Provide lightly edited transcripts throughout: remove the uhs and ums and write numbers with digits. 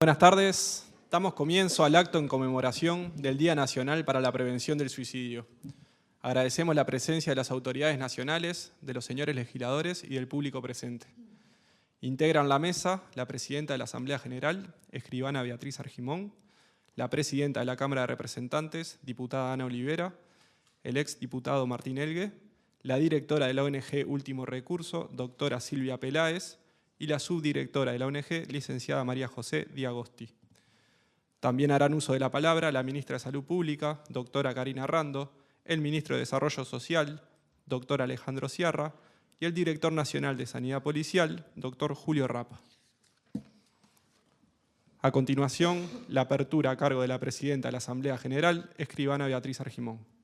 Buenas tardes. Damos comienzo al acto en conmemoración del Día Nacional para la Prevención del Suicidio. Agradecemos la presencia de las autoridades nacionales, de los señores legisladores y del público presente. Integran la mesa la presidenta de la Asamblea General, escribana Beatriz Argimón, la presidenta de la Cámara de Representantes, diputada Ana Olivera, el exdiputado Martín Elgue, la directora de la ONG Último Recurso, doctora Silvia Peláez, y la subdirectora de la ONG, licenciada María José Diagosti. También harán uso de la palabra la ministra de Salud Pública, doctora Karina Rando, el ministro de Desarrollo Social, doctor Alejandro Sierra, y el director nacional de Sanidad Policial, doctor Julio Rapa. A continuación, la apertura a cargo de la presidenta de la Asamblea General, escribana Beatriz Argimón.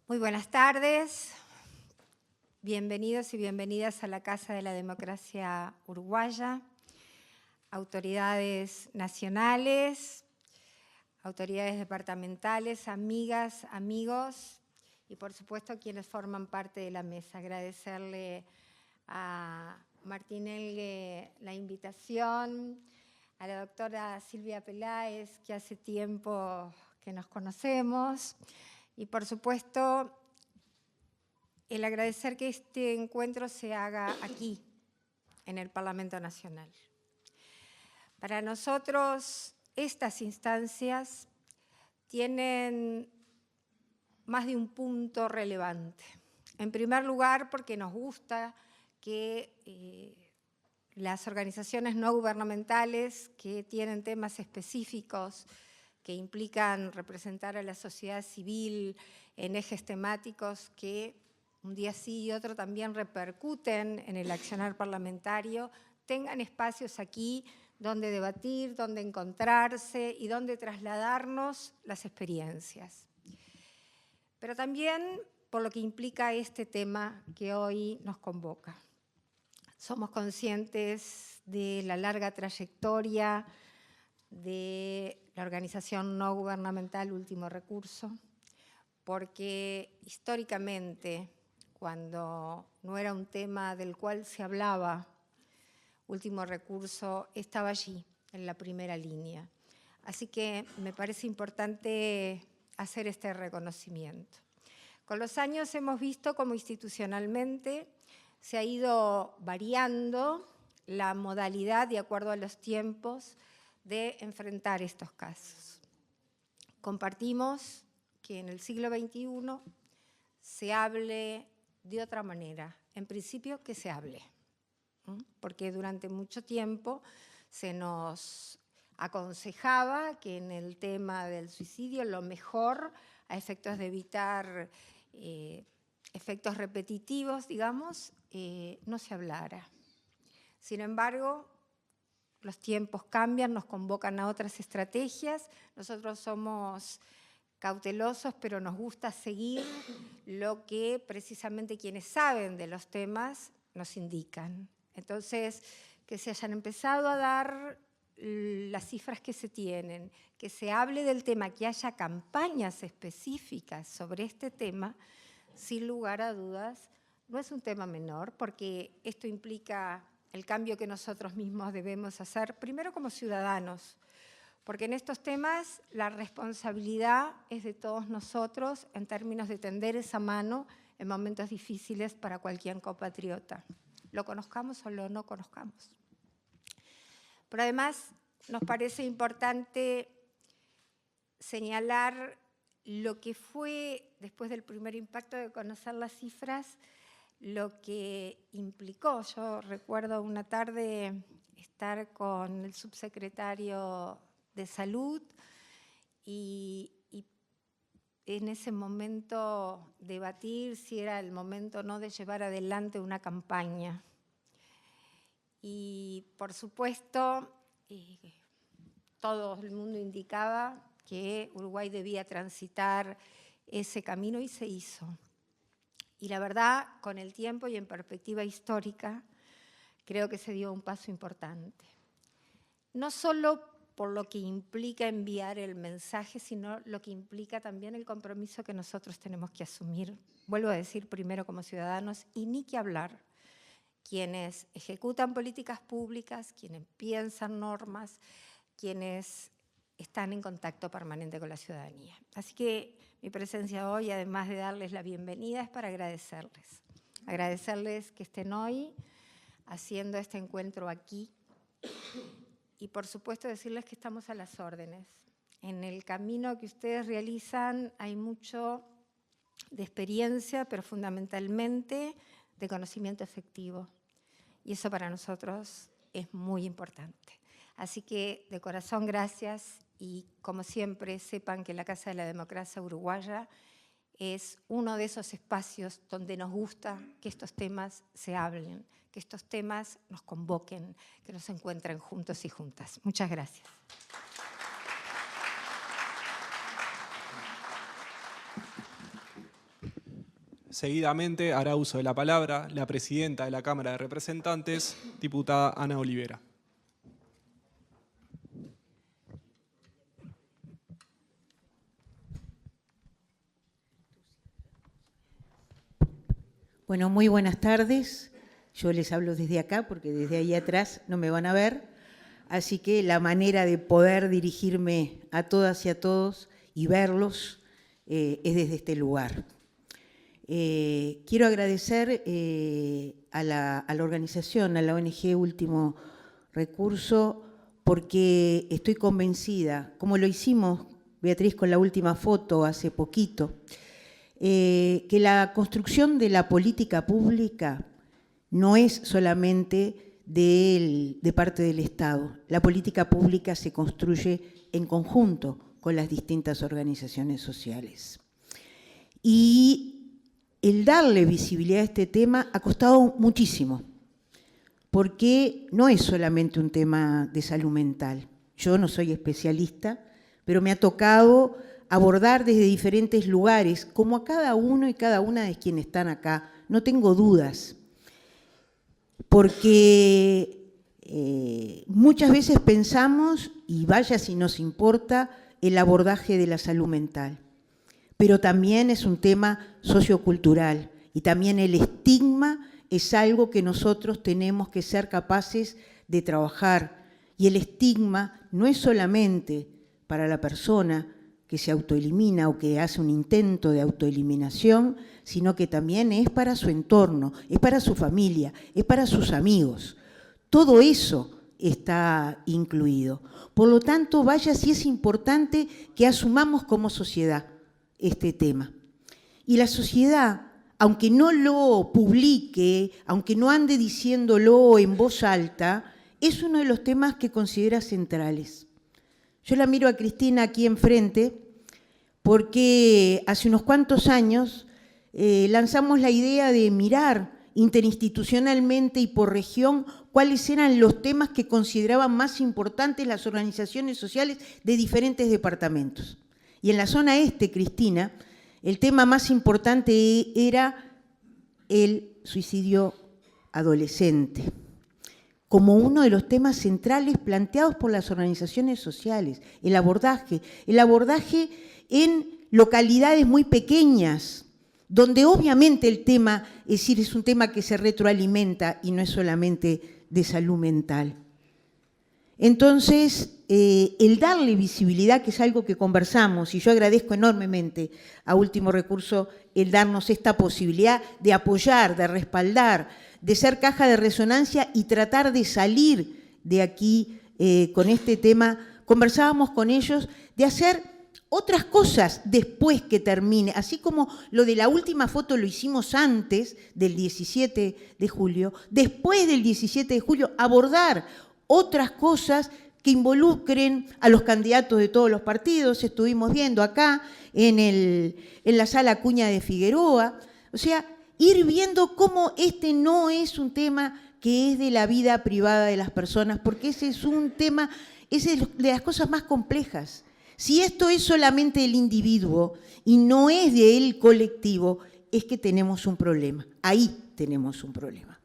Muy buenas tardes, bienvenidos y bienvenidas a la Casa de la Democracia Uruguaya, autoridades nacionales, autoridades departamentales, amigas, amigos y por supuesto quienes forman parte de la mesa. Agradecerle a Martín Elgue la invitación, a la doctora Silvia Peláez, que hace tiempo que nos conocemos, y por supuesto, el agradecer que este encuentro se haga aquí, en el Parlamento Nacional. Para nosotros, estas instancias tienen más de un punto relevante. En primer lugar, porque nos gusta que las organizaciones no gubernamentales que tienen temas específicos que implican representar a la sociedad civil en ejes temáticos que un día sí y otro también repercuten en el accionar parlamentario, tengan espacios aquí donde debatir, donde encontrarse y donde trasladarnos las experiencias. Pero también por lo que implica este tema que hoy nos convoca. Somos conscientes de la larga trayectoria de la organización no gubernamental Último Recurso, porque históricamente, cuando no era un tema del cual se hablaba, Último Recurso estaba allí, en la primera línea. Así que me parece importante hacer este reconocimiento. Con los años hemos visto cómo institucionalmente se ha ido variando la modalidad de acuerdo a los tiempos de enfrentar estos casos. Compartimos que en el siglo XXI se hable de otra manera. En principio, que se hable, porque durante mucho tiempo se nos aconsejaba que en el tema del suicidio lo mejor, a efectos de evitar efectos repetitivos, digamos, no se hablara. Sin embargo, los tiempos cambian, nos convocan a otras estrategias. Nosotros somos cautelosos, pero nos gusta seguir lo que precisamente quienes saben de los temas nos indican. Entonces, que se hayan empezado a dar las cifras que se tienen, que se hable del tema, que haya campañas específicas sobre este tema, sin lugar a dudas, no es un tema menor, porque esto implica el cambio que nosotros mismos debemos hacer, primero como ciudadanos, porque en estos temas la responsabilidad es de todos nosotros en términos de tender esa mano en momentos difíciles para cualquier compatriota, lo conozcamos o lo no conozcamos. Pero además nos parece importante señalar lo que fue, después del primer impacto de conocer las cifras, lo que implicó. Yo recuerdo una tarde estar con el subsecretario de Salud y en ese momento debatir si era el momento o no de llevar adelante una campaña. Y por supuesto, todo el mundo indicaba que Uruguay debía transitar ese camino y se hizo. Y la verdad, con el tiempo y en perspectiva histórica, creo que se dio un paso importante. No solo por lo que implica enviar el mensaje, sino lo que implica también el compromiso que nosotros tenemos que asumir. Vuelvo a decir, primero como ciudadanos, y ni que hablar, quienes ejecutan políticas públicas, quienes piensan normas, quienes están en contacto permanente con la ciudadanía. Así que mi presencia hoy, además de darles la bienvenida, es para agradecerles. Agradecerles que estén hoy haciendo este encuentro aquí y, por supuesto, decirles que estamos a las órdenes. En el camino que ustedes realizan hay mucho de experiencia, pero fundamentalmente de conocimiento efectivo. Y eso para nosotros es muy importante. Así que, de corazón, gracias. Y, como siempre, sepan que la Casa de la Democracia Uruguaya es uno de esos espacios donde nos gusta que estos temas se hablen, que estos temas nos convoquen, que nos encuentren juntos y juntas. Muchas gracias. Seguidamente hará uso de la palabra la presidenta de la Cámara de Representantes, diputada Ana Olivera. Bueno, muy buenas tardes. Yo les hablo desde acá porque desde ahí atrás no me van a ver. Así que la manera de poder dirigirme a todas y a todos y verlos es desde este lugar. Quiero agradecer a la organización, a la ONG Último Recurso, porque estoy convencida, como lo hicimos, Beatriz, con la última foto hace poquito, que la construcción de la política pública no es solamente de parte del Estado. La política pública se construye en conjunto con las distintas organizaciones sociales. Y el darle visibilidad a este tema ha costado muchísimo, porque no es solamente un tema de salud mental. Yo no soy especialista, pero me ha tocado abordar desde diferentes lugares, como a cada uno y cada una de quienes están acá. No tengo dudas, porque muchas veces pensamos, y vaya si nos importa, el abordaje de la salud mental. Pero también es un tema sociocultural y también el estigma es algo que nosotros tenemos que ser capaces de trabajar. Y el estigma no es solamente para la persona que se autoelimina o que hace un intento de autoeliminación, sino que también es para su entorno, es para su familia, es para sus amigos. Todo eso está incluido. Por lo tanto, vaya si es importante que asumamos como sociedad este tema. Y la sociedad, aunque no lo publique, aunque no ande diciéndolo en voz alta, es uno de los temas que considera centrales. Yo la miro a Cristina aquí enfrente porque hace unos cuantos años lanzamos la idea de mirar interinstitucionalmente y por región cuáles eran los temas que consideraban más importantes las organizaciones sociales de diferentes departamentos. Y en la zona este, Cristina, el tema más importante era el suicidio adolescente, como uno de los temas centrales planteados por las organizaciones sociales, el abordaje en localidades muy pequeñas, donde obviamente el tema, es decir, es un tema que se retroalimenta y no es solamente de salud mental. Entonces, el darle visibilidad, que es algo que conversamos, y yo agradezco enormemente a Último Recurso el darnos esta posibilidad de apoyar, de respaldar, de ser caja de resonancia y tratar de salir de aquí con este tema. Conversábamos con ellos de hacer otras cosas después que termine, así como lo de la última foto lo hicimos antes del 17 de julio, después del 17 de julio abordar otras cosas que involucren a los candidatos de todos los partidos. Estuvimos viendo acá en la sala Acuña de Figueroa, o sea, ir viendo cómo este no es un tema que es de la vida privada de las personas, porque ese es un tema, es de las cosas más complejas. Si esto es solamente del individuo y no es del colectivo, es que tenemos un problema. Ahí tenemos un problema.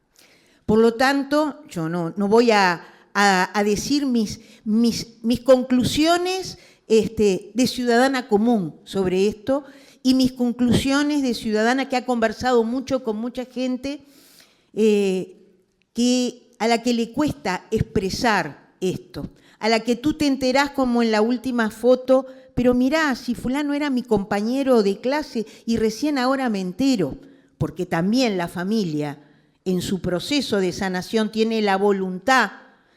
Por lo tanto, yo no voy a a decir mis conclusiones de ciudadana común sobre esto y mis conclusiones de ciudadana que ha conversado mucho con mucha gente a la que le cuesta expresar esto, a la que tú te enterás como en la última foto, pero mirá, si fulano era mi compañero de clase y recién ahora me entero, porque también la familia en su proceso de sanación tiene la voluntad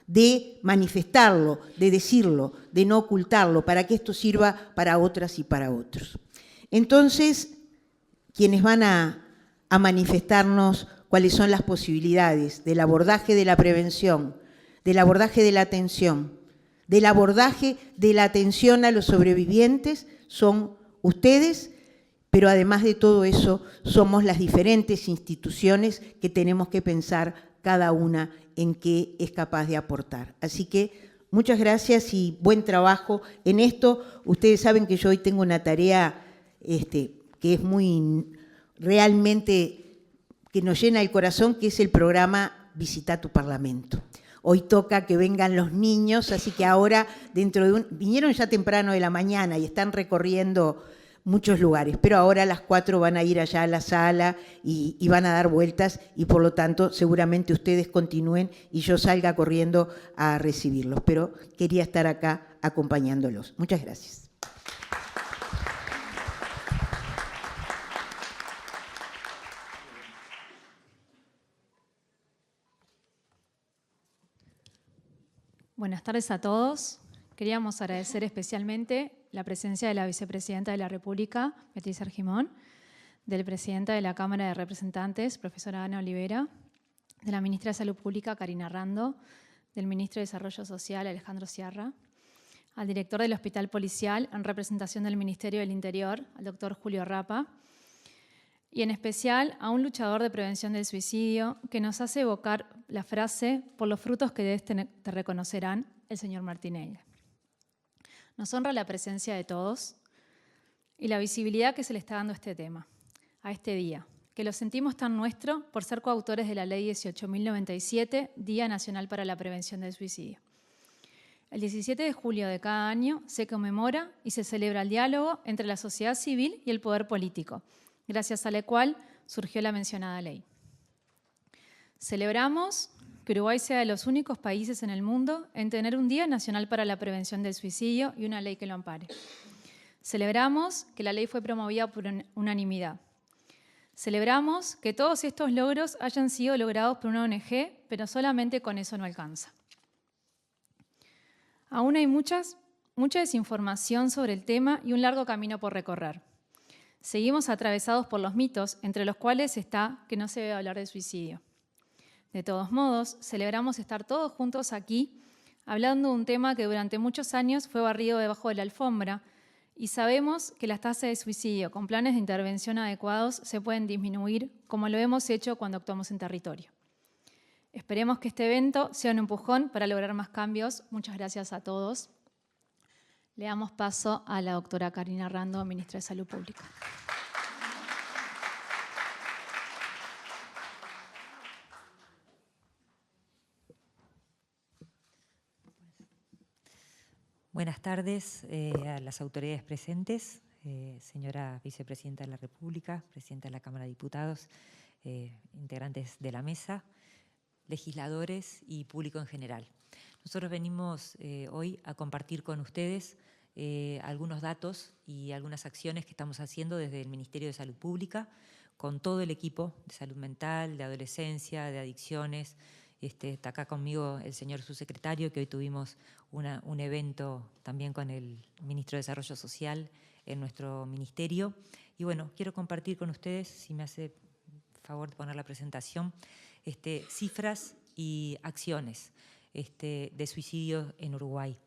de manifestarlo, de decirlo, de no ocultarlo, para que esto sirva para otras y para otros. Entonces, quienes van a manifestarnos cuáles son las posibilidades del abordaje de la prevención, del abordaje de la atención, del abordaje de la atención a los sobrevivientes, son ustedes, pero además de todo eso, somos las diferentes instituciones que tenemos que pensar cada una en qué es capaz de aportar. Así que muchas gracias y buen trabajo en esto. Ustedes saben que yo hoy tengo una tarea que es muy realmente que nos llena el corazón, que es el programa Visita tu Parlamento. Hoy toca que vengan los niños, así que ahora vinieron ya temprano de la mañana y están recorriendo muchos lugares, pero ahora a las 4 van a ir allá a la sala y van a dar vueltas y por lo tanto seguramente ustedes continúen y yo salga corriendo a recibirlos, pero quería estar acá acompañándolos. Muchas gracias. Buenas tardes a todos. Queríamos agradecer especialmente la presencia de la Vicepresidenta de la República, Beatriz Argimón, del Presidenta de la Cámara de Representantes, profesora Ana Olivera, de la Ministra de Salud Pública, Karina Rando, del Ministro de Desarrollo Social, Alejandro Sierra, al Director del Hospital Policial, en representación del Ministerio del Interior, al doctor Julio Rapa, y en especial a un luchador de prevención del suicidio que nos hace evocar la frase «por los frutos que de este te reconocerán», el señor Martinelli. Nos honra la presencia de todos y la visibilidad que se le está dando a este tema, a este día, que lo sentimos tan nuestro por ser coautores de la Ley 18.097, Día Nacional para la Prevención del Suicidio. El 17 de julio de cada año se conmemora y se celebra el diálogo entre la sociedad civil y el poder político, gracias a la cual surgió la mencionada ley. Celebramos que Uruguay sea de los únicos países en el mundo en tener un Día Nacional para la Prevención del Suicidio y una ley que lo ampare. Celebramos que la ley fue promovida por unanimidad. Celebramos que todos estos logros hayan sido logrados por una ONG, pero solamente con eso no alcanza. Aún hay mucha desinformación sobre el tema y un largo camino por recorrer. Seguimos atravesados por los mitos, entre los cuales está que no se debe hablar de suicidio. De todos modos, celebramos estar todos juntos aquí, hablando de un tema que durante muchos años fue barrido debajo de la alfombra, y sabemos que las tasas de suicidio con planes de intervención adecuados se pueden disminuir, como lo hemos hecho cuando actuamos en territorio. Esperemos que este evento sea un empujón para lograr más cambios. Muchas gracias a todos. Le damos paso a la doctora Karina Rando, Ministra de Salud Pública. Buenas tardes a las autoridades presentes, señora Vicepresidenta de la República, Presidenta de la Cámara de Diputados, integrantes de la mesa, legisladores y público en general. Nosotros venimos hoy a compartir con ustedes algunos datos y algunas acciones que estamos haciendo desde el Ministerio de Salud Pública con todo el equipo de salud mental, de adolescencia, de adicciones. Está acá conmigo el señor subsecretario, que hoy tuvimos un evento también con el Ministro de Desarrollo Social en nuestro ministerio. Y bueno, quiero compartir con ustedes, si me hace favor de poner la presentación, cifras y acciones de suicidio en Uruguay.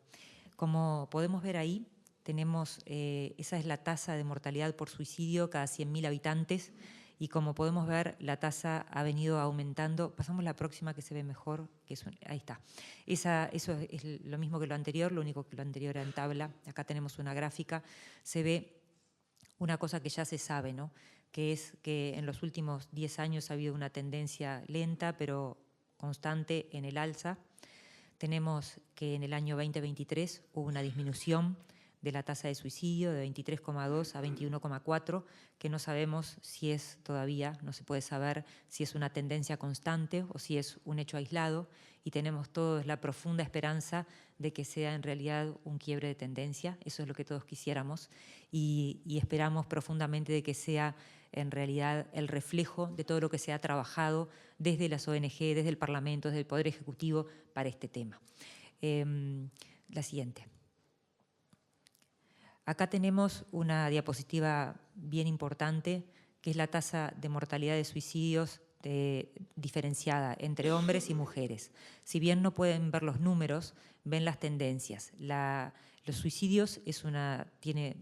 Como podemos ver ahí, tenemos, esa es la tasa de mortalidad por suicidio cada 100.000 habitantes, y como podemos ver, la tasa ha venido aumentando. Pasamos la próxima, que se ve mejor, ahí está. Eso es lo mismo que lo anterior, lo único que lo anterior era en tabla. Acá tenemos una gráfica, se ve una cosa que ya se sabe, ¿no? Que es que en los últimos 10 años ha habido una tendencia lenta, pero constante en el alza. tenemos que en el año 2023 hubo una disminución de la tasa de suicidio de 23,2 a 21,4, que no sabemos si es todavía, no se puede saber si es una tendencia constante o si es un hecho aislado, y tenemos todos la profunda esperanza de que sea en realidad un quiebre de tendencia. Eso es lo que todos quisiéramos, y esperamos profundamente de que sea en realidad el reflejo de todo lo que se ha trabajado desde las ONG, desde el Parlamento, desde el Poder Ejecutivo para este tema. La siguiente. Acá tenemos una diapositiva bien importante, que es la tasa de mortalidad de suicidios diferenciada entre hombres y mujeres. Si bien no pueden ver los números, ven las tendencias. Los suicidios tiene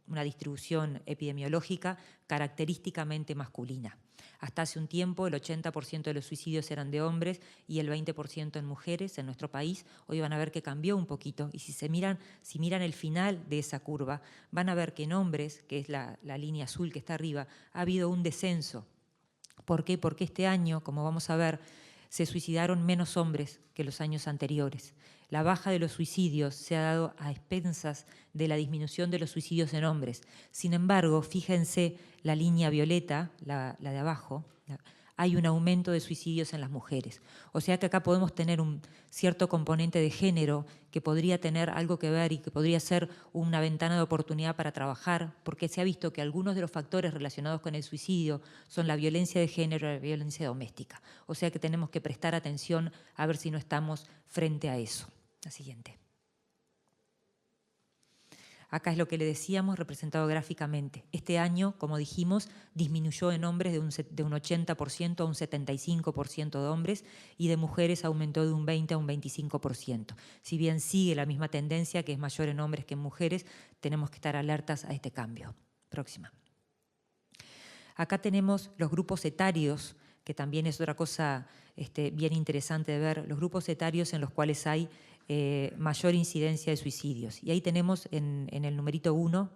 una distribución epidemiológica característicamente masculina. Hasta hace un tiempo el 80% de los suicidios eran de hombres y el 20% en mujeres en nuestro país. Hoy van a ver que cambió un poquito, y si miran el final de esa curva, van a ver que en hombres, que es la línea azul que está arriba, ha habido un descenso. ¿Por qué? Porque este año, como vamos a ver, se suicidaron menos hombres que los años anteriores. La baja de los suicidios se ha dado a expensas de la disminución de los suicidios en hombres. Sin embargo, fíjense la línea violeta, la de abajo, hay un aumento de suicidios en las mujeres. O sea que acá podemos tener un cierto componente de género que podría tener algo que ver y que podría ser una ventana de oportunidad para trabajar, porque se ha visto que algunos de los factores relacionados con el suicidio son la violencia de género y la violencia doméstica. O sea que tenemos que prestar atención a ver si no estamos frente a eso. La siguiente. Acá es lo que le decíamos representado gráficamente. Este año, como dijimos, disminuyó en hombres de un 80% a un 75% de hombres, y de mujeres aumentó de un 20 a un 25%. Si bien sigue la misma tendencia, que es mayor en hombres que en mujeres, tenemos que estar alertas a este cambio. Próxima. Acá tenemos los grupos etarios, que también es otra cosa bien interesante de ver, los grupos etarios en los cuales hay mayor incidencia de suicidios. Y ahí tenemos en el numerito 1,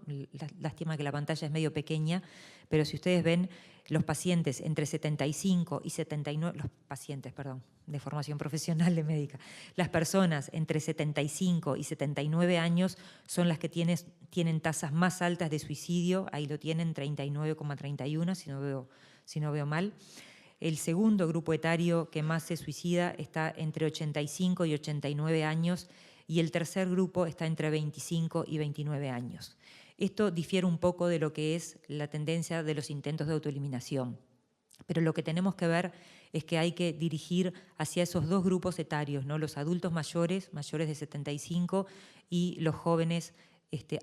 lástima que la pantalla es medio pequeña, pero si ustedes ven los pacientes entre 75 y 79, los pacientes, perdón, de formación profesional de médica, las personas entre 75 y 79 años son las que tienen tasas más altas de suicidio, ahí lo tienen, 39,31, si no veo mal. El segundo grupo etario que más se suicida está entre 85 y 89 años, y el tercer grupo está entre 25 y 29 años. Esto difiere un poco de lo que es la tendencia de los intentos de autoeliminación, pero lo que tenemos que ver es que hay que dirigir hacia esos dos grupos etarios, ¿no? Los adultos mayores de 75, y los jóvenes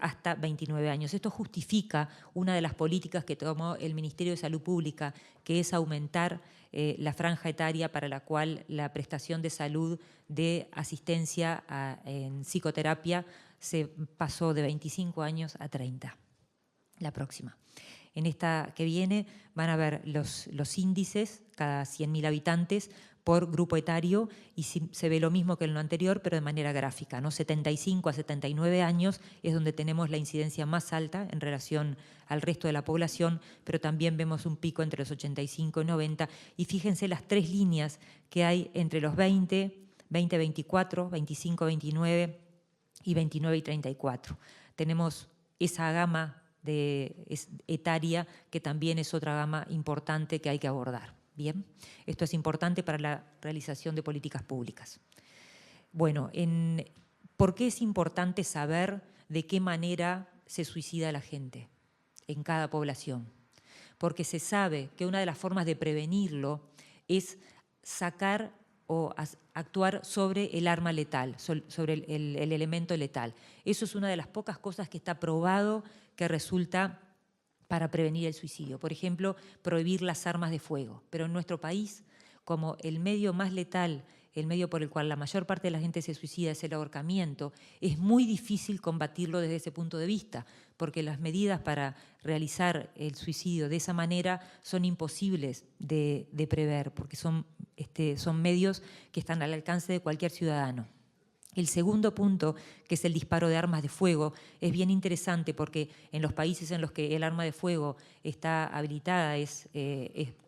hasta 29 años. Esto justifica una de las políticas que tomó el Ministerio de Salud Pública, que es aumentar la franja etaria para la cual la prestación de salud de asistencia en psicoterapia se pasó de 25 años a 30. La próxima. En esta que viene van a ver los índices cada 100.000 habitantes por grupo etario, y se ve lo mismo que en lo anterior, pero de manera gráfica, ¿no? 75 a 79 años es donde tenemos la incidencia más alta en relación al resto de la población, pero también vemos un pico entre los 85 y 90, y fíjense las tres líneas que hay entre los 20-24, 25-29 y 29 y 34. Tenemos esa gama etaria que también es otra gama importante que hay que abordar. Bien, esto es importante para la realización de políticas públicas. Bueno, ¿por qué es importante saber de qué manera se suicida la gente en cada población? Porque se sabe que una de las formas de prevenirlo es sacar o actuar sobre el arma letal, sobre el elemento letal. Eso es una de las pocas cosas que está probado que resulta para prevenir el suicidio. Por ejemplo, prohibir las armas de fuego. Pero en nuestro país, como el medio más letal, el medio por el cual la mayor parte de la gente se suicida es el ahorcamiento, es muy difícil combatirlo desde ese punto de vista, porque las medidas para realizar el suicidio de esa manera son imposibles de prever, porque son medios que están al alcance de cualquier ciudadano. El segundo punto, que es el disparo de armas de fuego, es bien interesante porque en los países en los que el arma de fuego está habilitada, es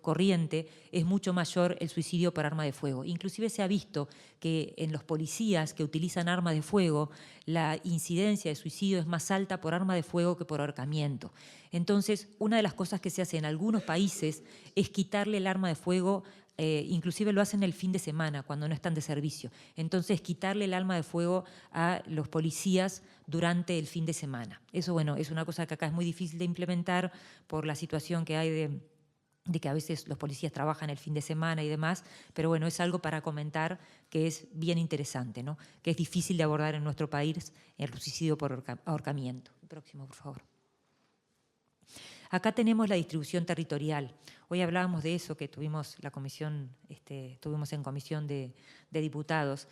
corriente, es mucho mayor el suicidio por arma de fuego. Inclusive se ha visto que en los policías que utilizan armas de fuego, la incidencia de suicidio es más alta por arma de fuego que por ahorcamiento. Entonces, una de las cosas que se hace en algunos países es quitarle el arma de fuego. Inclusive lo hacen el fin de semana, cuando no están de servicio. Entonces, quitarle el arma de fuego a los policías durante el fin de semana. Eso, bueno, es una cosa que acá es muy difícil de implementar por la situación que hay de que a veces los policías trabajan el fin de semana y demás, pero bueno, es algo para comentar que es bien interesante, ¿no? Que es difícil de abordar en nuestro país el suicidio por ahorcamiento. Próximo, por favor. Acá tenemos la distribución territorial. Hoy hablábamos de eso, que tuvimos la comisión, estuvimos en comisión de diputados.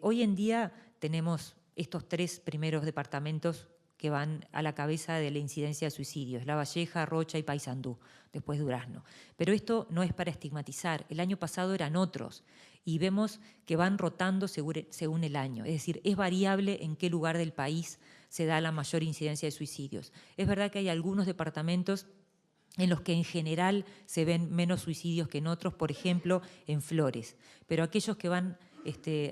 Hoy en día tenemos estos 3 primeros departamentos que van a la cabeza de la incidencia de suicidios: La Valleja, Rocha y Paysandú, después Durazno. Pero esto no es para estigmatizar. El año pasado eran otros y vemos que van rotando según el año. Es decir, es variable en qué lugar del país se da la mayor incidencia de suicidios. Es verdad que hay algunos departamentos en los que en general se ven menos suicidios que en otros, por ejemplo, en Flores. Pero aquellos que van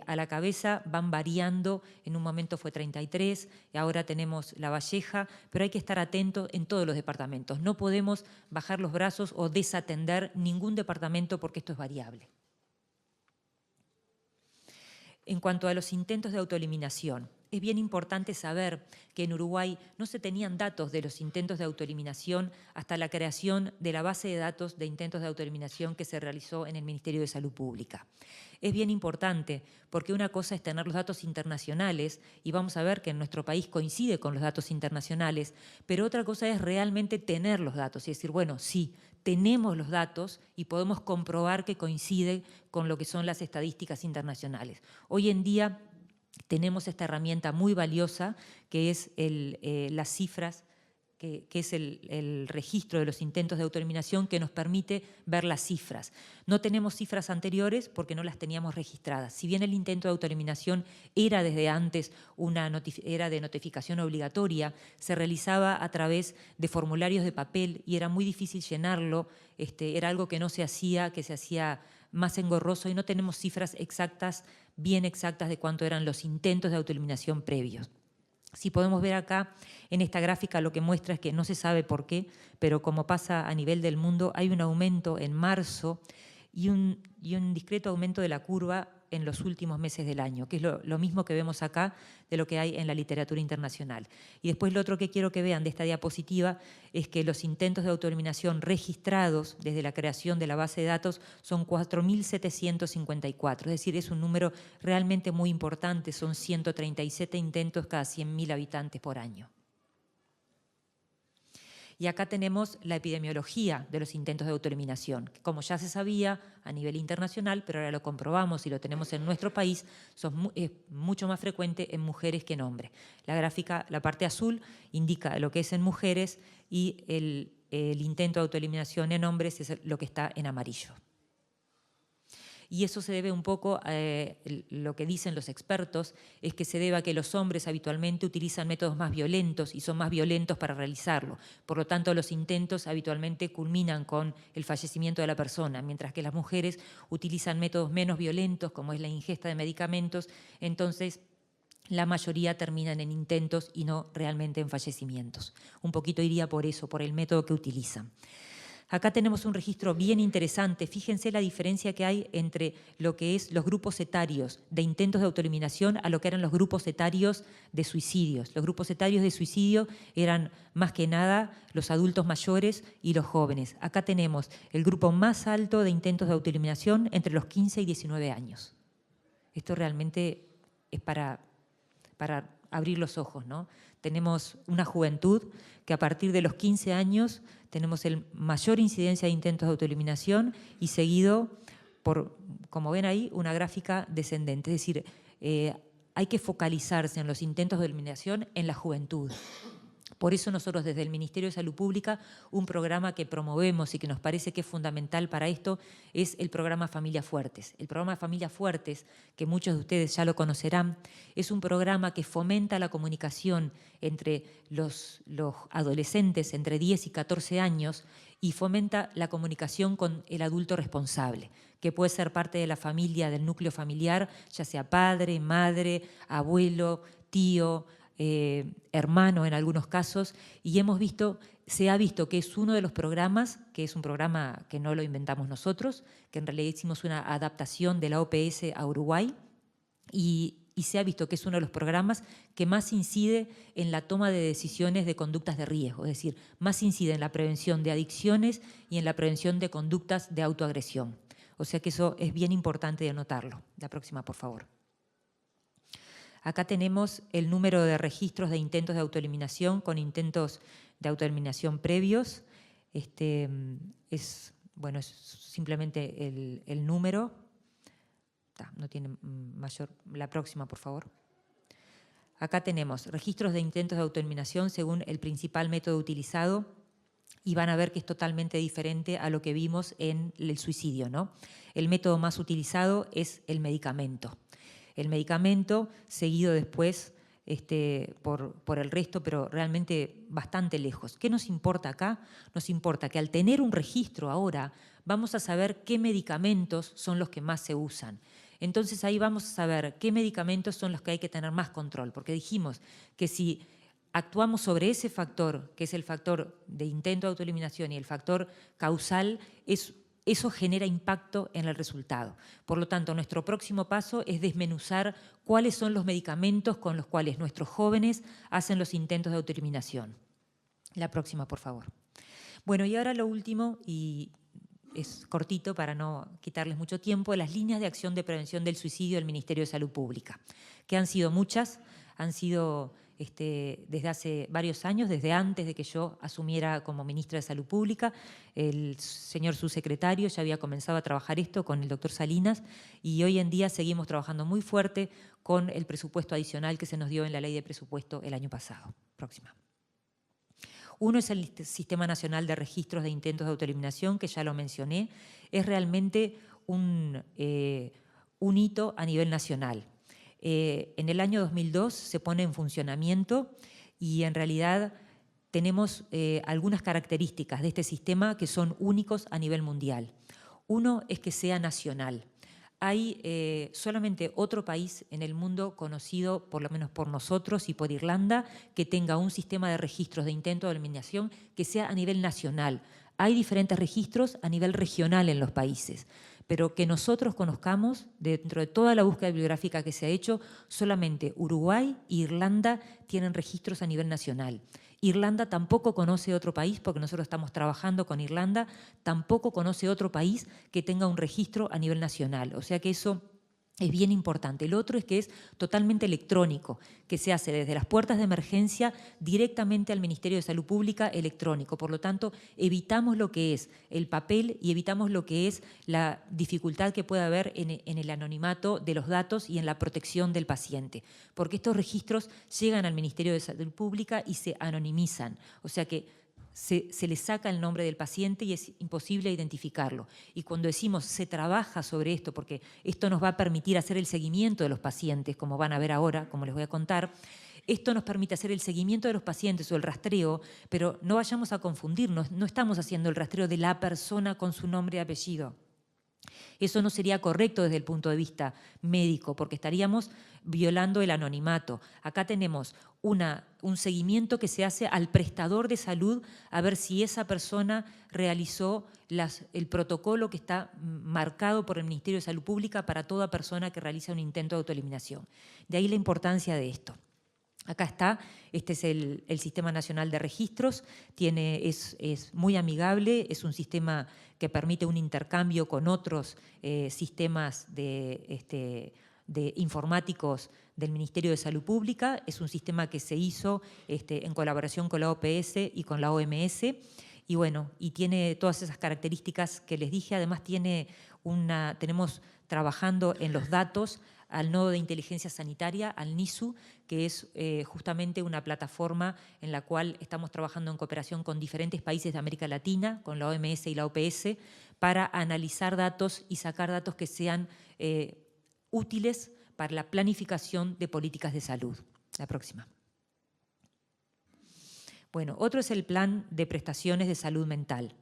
a la cabeza van variando. En un momento fue 33, y ahora tenemos La Valleja, pero hay que estar atentos en todos los departamentos. No podemos bajar los brazos o desatender ningún departamento porque esto es variable. En cuanto a los intentos de autoeliminación, es bien importante saber que en Uruguay no se tenían datos de los intentos de autoeliminación hasta la creación de la base de datos de intentos de autoeliminación que se realizó en el Ministerio de Salud Pública. Es bien importante porque una cosa es tener los datos internacionales, y vamos a ver que en nuestro país coincide con los datos internacionales, pero otra cosa es realmente tener los datos y decir, bueno, sí, tenemos los datos y podemos comprobar que coincide con lo que son las estadísticas internacionales. Hoy en día tenemos esta herramienta muy valiosa que es las cifras, que es el registro de los intentos de autoeliminación, que nos permite ver las cifras. No tenemos cifras anteriores porque no las teníamos registradas. Si bien el intento de autoeliminación era desde antes era de notificación obligatoria, se realizaba a través de formularios de papel y era muy difícil llenarlo, era algo que no se hacía, que se hacía más engorroso, y no tenemos cifras exactas, bien exactas, de cuánto eran los intentos de autoeliminación previos. Si podemos ver acá en esta gráfica, lo que muestra es que no se sabe por qué, pero como pasa a nivel del mundo, hay un aumento en marzo y un discreto aumento de la curva en los últimos meses del año, que es lo mismo que vemos acá de lo que hay en la literatura internacional. Y después lo otro que quiero que vean de esta diapositiva es que los intentos de autoeliminación registrados desde la creación de la base de datos son 4.754, es decir, es un número realmente muy importante, son 137 intentos cada 100.000 habitantes por año. Y acá tenemos la epidemiología de los intentos de autoeliminación, que como ya se sabía a nivel internacional, pero ahora lo comprobamos y lo tenemos en nuestro país, es mucho más frecuente en mujeres que en hombres. La gráfica, la parte azul, indica lo que es en mujeres y el intento de autoeliminación en hombres es lo que está en amarillo. Y eso se debe un poco a lo que dicen los expertos, es que se debe a que los hombres habitualmente utilizan métodos más violentos y son más violentos para realizarlo. Por lo tanto, los intentos habitualmente culminan con el fallecimiento de la persona, mientras que las mujeres utilizan métodos menos violentos, como es la ingesta de medicamentos. Entonces, la mayoría terminan en intentos y no realmente en fallecimientos. Un poquito iría por eso, por el método que utilizan. Acá tenemos un registro bien interesante. Fíjense la diferencia que hay entre lo que es los grupos etarios de intentos de autoeliminación a lo que eran los grupos etarios de suicidios. Los grupos etarios de suicidio eran más que nada los adultos mayores y los jóvenes. Acá tenemos el grupo más alto de intentos de autoeliminación entre los 15 y 19 años. Esto realmente es para abrir los ojos, ¿no? Tenemos una juventud que a partir de los 15 años tenemos el mayor incidencia de intentos de autoeliminación y seguido por, como ven ahí, una gráfica descendente. Es decir, hay que focalizarse en los intentos de eliminación en la juventud, Por eso nosotros desde el Ministerio de Salud Pública, un programa que promovemos y que nos parece que es fundamental para esto es el programa Familias Fuertes. El programa Familias Fuertes, que muchos de ustedes ya lo conocerán, es un programa que fomenta la comunicación entre los adolescentes entre 10 y 14 años y fomenta la comunicación con el adulto responsable, que puede ser parte de la familia, del núcleo familiar, ya sea padre, madre, abuelo, tío, hermano en algunos casos, y se ha visto que es uno de los programas, que es un programa que no lo inventamos nosotros, que en realidad hicimos una adaptación de la OPS a Uruguay, y se ha visto que es uno de los programas que más incide en la toma de decisiones de conductas de riesgo, es decir, más incide en la prevención de adicciones y en la prevención de conductas de autoagresión. O sea que eso es bien importante de anotarlo. La próxima, por favor. Acá tenemos el número de registros de intentos de autoeliminación con intentos de autoeliminación previos. Es simplemente el número. No tiene mayor. La próxima, por favor. Acá tenemos registros de intentos de autoeliminación según el principal método utilizado y van a ver que es totalmente diferente a lo que vimos en el suicidio, ¿no? El método más utilizado es el medicamento. El medicamento, seguido después por el resto, pero realmente bastante lejos. ¿Qué nos importa acá? Nos importa que al tener un registro ahora, vamos a saber qué medicamentos son los que más se usan. Entonces ahí vamos a saber qué medicamentos son los que hay que tener más control, porque dijimos que si actuamos sobre ese factor, que es el factor de intento de autoeliminación y el factor causal, eso genera impacto en el resultado. Por lo tanto, nuestro próximo paso es desmenuzar cuáles son los medicamentos con los cuales nuestros jóvenes hacen los intentos de autoeliminación. La próxima, por favor. Bueno, y ahora lo último, y es cortito para no quitarles mucho tiempo, las líneas de acción de prevención del suicidio del Ministerio de Salud Pública, que han sido muchas, han sido desde hace varios años, desde antes de que yo asumiera como ministra de Salud Pública. El señor subsecretario ya había comenzado a trabajar esto con el doctor Salinas y hoy en día seguimos trabajando muy fuerte con el presupuesto adicional que se nos dio en la ley de presupuesto el año pasado. Próxima. Uno es el Sistema Nacional de Registros de Intentos de Autoeliminación, que ya lo mencioné. Es realmente un hito a nivel nacional. En el año 2002 se pone en funcionamiento y en realidad tenemos algunas características de este sistema que son únicos a nivel mundial. Uno es que sea nacional. Hay solamente otro país en el mundo conocido, por lo menos por nosotros y por Irlanda, que tenga un sistema de registros de intento de eliminación que sea a nivel nacional. Hay diferentes registros a nivel regional en los países, pero que nosotros conozcamos, dentro de toda la búsqueda bibliográfica que se ha hecho, solamente Uruguay e Irlanda tienen registros a nivel nacional. Irlanda tampoco conoce otro país, porque nosotros estamos trabajando con Irlanda, tampoco conoce otro país que tenga un registro a nivel nacional. O sea que eso es bien importante. El otro es que es totalmente electrónico, que se hace desde las puertas de emergencia directamente al Ministerio de Salud Pública electrónico. Por lo tanto, evitamos lo que es el papel y evitamos lo que es la dificultad que puede haber en el anonimato de los datos y en la protección del paciente. Porque estos registros llegan al Ministerio de Salud Pública y se anonimizan. O sea que se le saca el nombre del paciente y es imposible identificarlo. Y cuando decimos se trabaja sobre esto, porque esto nos va a permitir hacer el seguimiento de los pacientes, como van a ver ahora, como les voy a contar, esto nos permite hacer el seguimiento de los pacientes o el rastreo, pero no vayamos a confundirnos, no estamos haciendo el rastreo de la persona con su nombre y apellido. Eso no sería correcto desde el punto de vista médico, porque estaríamos violando el anonimato. Acá tenemos un seguimiento que se hace al prestador de salud a ver si esa persona realizó el protocolo que está marcado por el Ministerio de Salud Pública para toda persona que realiza un intento de autoeliminación. De ahí la importancia de esto. Acá está, este es el Sistema Nacional de Registros, es muy amigable, es un sistema que permite un intercambio con otros sistemas de informáticos del Ministerio de Salud Pública. Es un sistema que se hizo en colaboración con la OPS y con la OMS. Y bueno, y tiene todas esas características que les dije. Además tiene tenemos trabajando en los datos al nodo de inteligencia sanitaria, al NISU, que es justamente una plataforma en la cual estamos trabajando en cooperación con diferentes países de América Latina, con la OMS y la OPS, para analizar datos y sacar datos que sean útiles para la planificación de políticas de salud. La próxima. Bueno, otro es el plan de prestaciones de salud mental.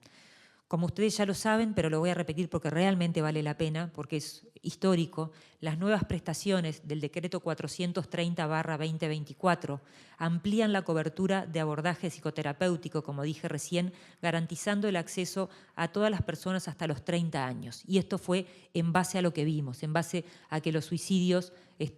Como ustedes ya lo saben, pero lo voy a repetir porque realmente vale la pena, porque es histórico, las nuevas prestaciones del Decreto 430/2024 amplían la cobertura de abordaje psicoterapéutico, como dije recién, garantizando el acceso a todas las personas hasta los 30 años. Y esto fue en base a lo que vimos, en base a que los suicidios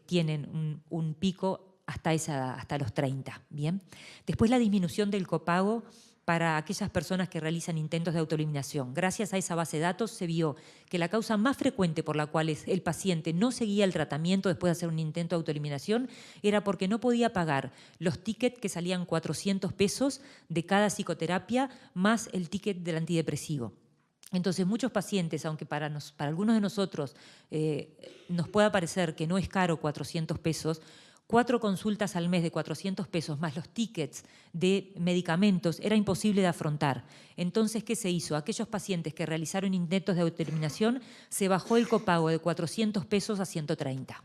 tienen un pico hasta esa edad, hasta los 30. ¿Bien? Después la disminución del copago para aquellas personas que realizan intentos de autoeliminación. Gracias a esa base de datos se vio que la causa más frecuente por la cual el paciente no seguía el tratamiento después de hacer un intento de autoeliminación era porque no podía pagar los tickets que salían 400 pesos de cada psicoterapia más el ticket del antidepresivo. Entonces, muchos pacientes, aunque para algunos de nosotros nos pueda parecer que no es caro 400 pesos, 4 consultas al mes de 400 pesos más los tickets de medicamentos era imposible de afrontar. Entonces, ¿qué se hizo? Aquellos pacientes que realizaron intentos de autoeliminación se bajó el copago de 400 pesos a 130.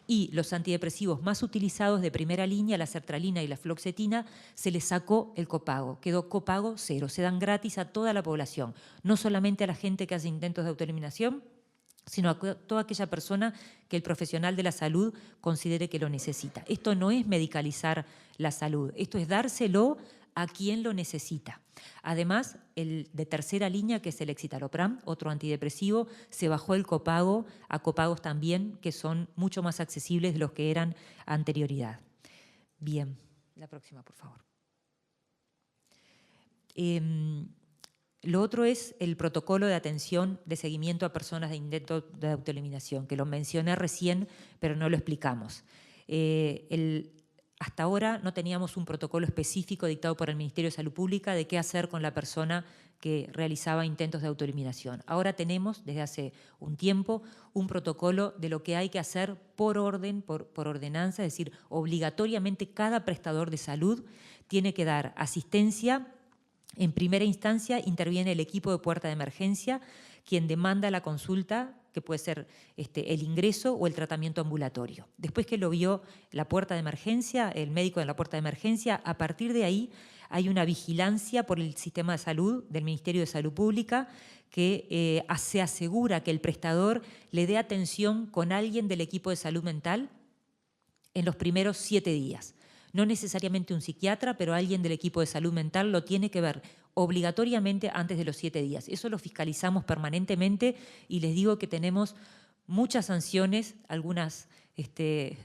Y los antidepresivos más utilizados de primera línea, la sertralina y la fluoxetina, se les sacó el copago, quedó copago cero, se dan gratis a toda la población, no solamente a la gente que hace intentos de autoeliminación, sino a toda aquella persona que el profesional de la salud considere que lo necesita. Esto no es medicalizar la salud, esto es dárselo a quien lo necesita. Además, el de tercera línea, que es el Escitalopram, otro antidepresivo, se bajó el copago a copagos también que son mucho más accesibles de los que eran anterioridad. Bien, la próxima, por favor. Lo otro es el protocolo de atención de seguimiento a personas de intento de autoeliminación, que lo mencioné recién, pero no lo explicamos. Hasta ahora no teníamos un protocolo específico dictado por el Ministerio de Salud Pública de qué hacer con la persona que realizaba intentos de autoeliminación. Ahora tenemos, desde hace un tiempo, un protocolo de lo que hay que hacer por orden, por ordenanza, es decir, obligatoriamente cada prestador de salud tiene que dar asistencia. En primera instancia interviene el equipo de puerta de emergencia, quien demanda la consulta, que puede ser el ingreso o el tratamiento ambulatorio. Después que lo vio la puerta de emergencia, el médico de la puerta de emergencia, a partir de ahí hay una vigilancia por el sistema de salud del Ministerio de Salud Pública que se asegura que el prestador le dé atención con alguien del equipo de salud mental en los primeros 7 días. No necesariamente un psiquiatra, pero alguien del equipo de salud mental lo tiene que ver obligatoriamente antes de los 7 días. Eso lo fiscalizamos permanentemente y les digo que tenemos muchas sanciones, algunas de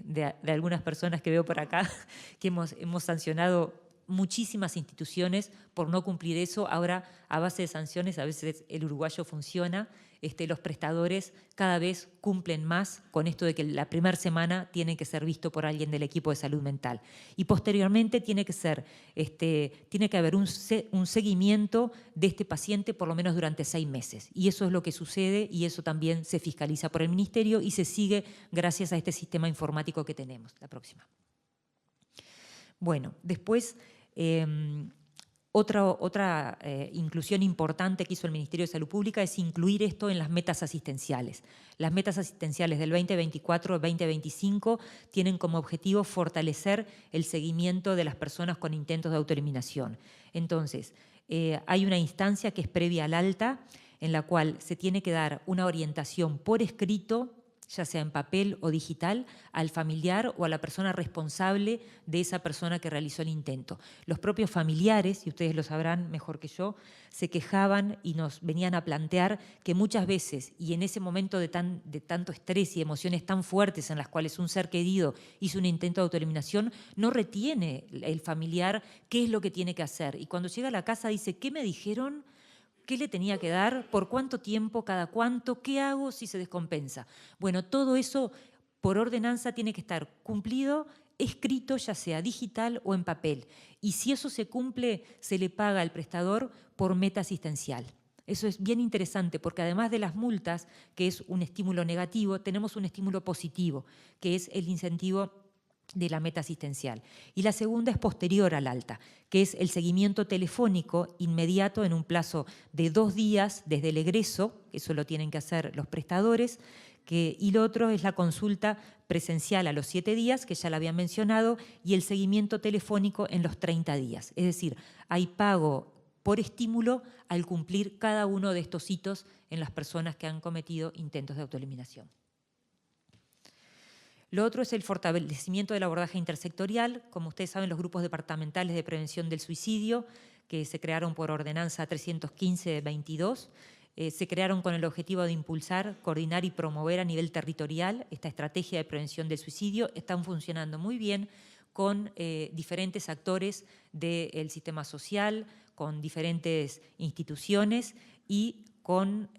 algunas personas que veo por acá, que hemos sancionado muchísimas instituciones por no cumplir eso. Ahora, a base de sanciones, a veces el uruguayo funciona. Los prestadores cada vez cumplen más con esto de que la primera semana tiene que ser visto por alguien del equipo de salud mental. Y posteriormente tiene que haber un seguimiento de este paciente por lo menos durante 6 meses. Y eso es lo que sucede y eso también se fiscaliza por el Ministerio y se sigue gracias a este sistema informático que tenemos. La próxima. Bueno, después otra inclusión importante que hizo el Ministerio de Salud Pública es incluir esto en las metas asistenciales. Las metas asistenciales del 2024-2025 tienen como objetivo fortalecer el seguimiento de las personas con intentos de autoeliminación. Entonces, hay una instancia que es previa al alta, en la cual se tiene que dar una orientación por escrito, ya sea en papel o digital, al familiar o a la persona responsable de esa persona que realizó el intento. Los propios familiares, y ustedes lo sabrán mejor que yo, se quejaban y nos venían a plantear que muchas veces, y en ese momento de tanto estrés y emociones tan fuertes en las cuales un ser querido hizo un intento de autoeliminación, no retiene el familiar qué es lo que tiene que hacer. Y cuando llega a la casa dice, ¿qué me dijeron? ¿Qué le tenía que dar? ¿Por cuánto tiempo? ¿Cada cuánto? ¿Qué hago si se descompensa? Bueno, todo eso por ordenanza tiene que estar cumplido, escrito, ya sea digital o en papel. Y si eso se cumple, se le paga al prestador por meta asistencial. Eso es bien interesante porque además de las multas, que es un estímulo negativo, tenemos un estímulo positivo, que es el incentivo de la meta asistencial. Y la segunda es posterior al alta, que es el seguimiento telefónico inmediato en un plazo de 2 días desde el egreso, eso lo tienen que hacer los prestadores, y lo otro es la consulta presencial a los 7 días, que ya la habían mencionado, y el seguimiento telefónico en los 30 días. Es decir, hay pago por estímulo al cumplir cada uno de estos hitos en las personas que han cometido intentos de autoeliminación. Lo otro es el fortalecimiento del abordaje intersectorial. Como ustedes saben, los grupos departamentales de prevención del suicidio, que se crearon por ordenanza 315-22, se crearon con el objetivo de impulsar, coordinar y promover a nivel territorial esta estrategia de prevención del suicidio. Están funcionando muy bien con diferentes actores del sistema social, con diferentes instituciones y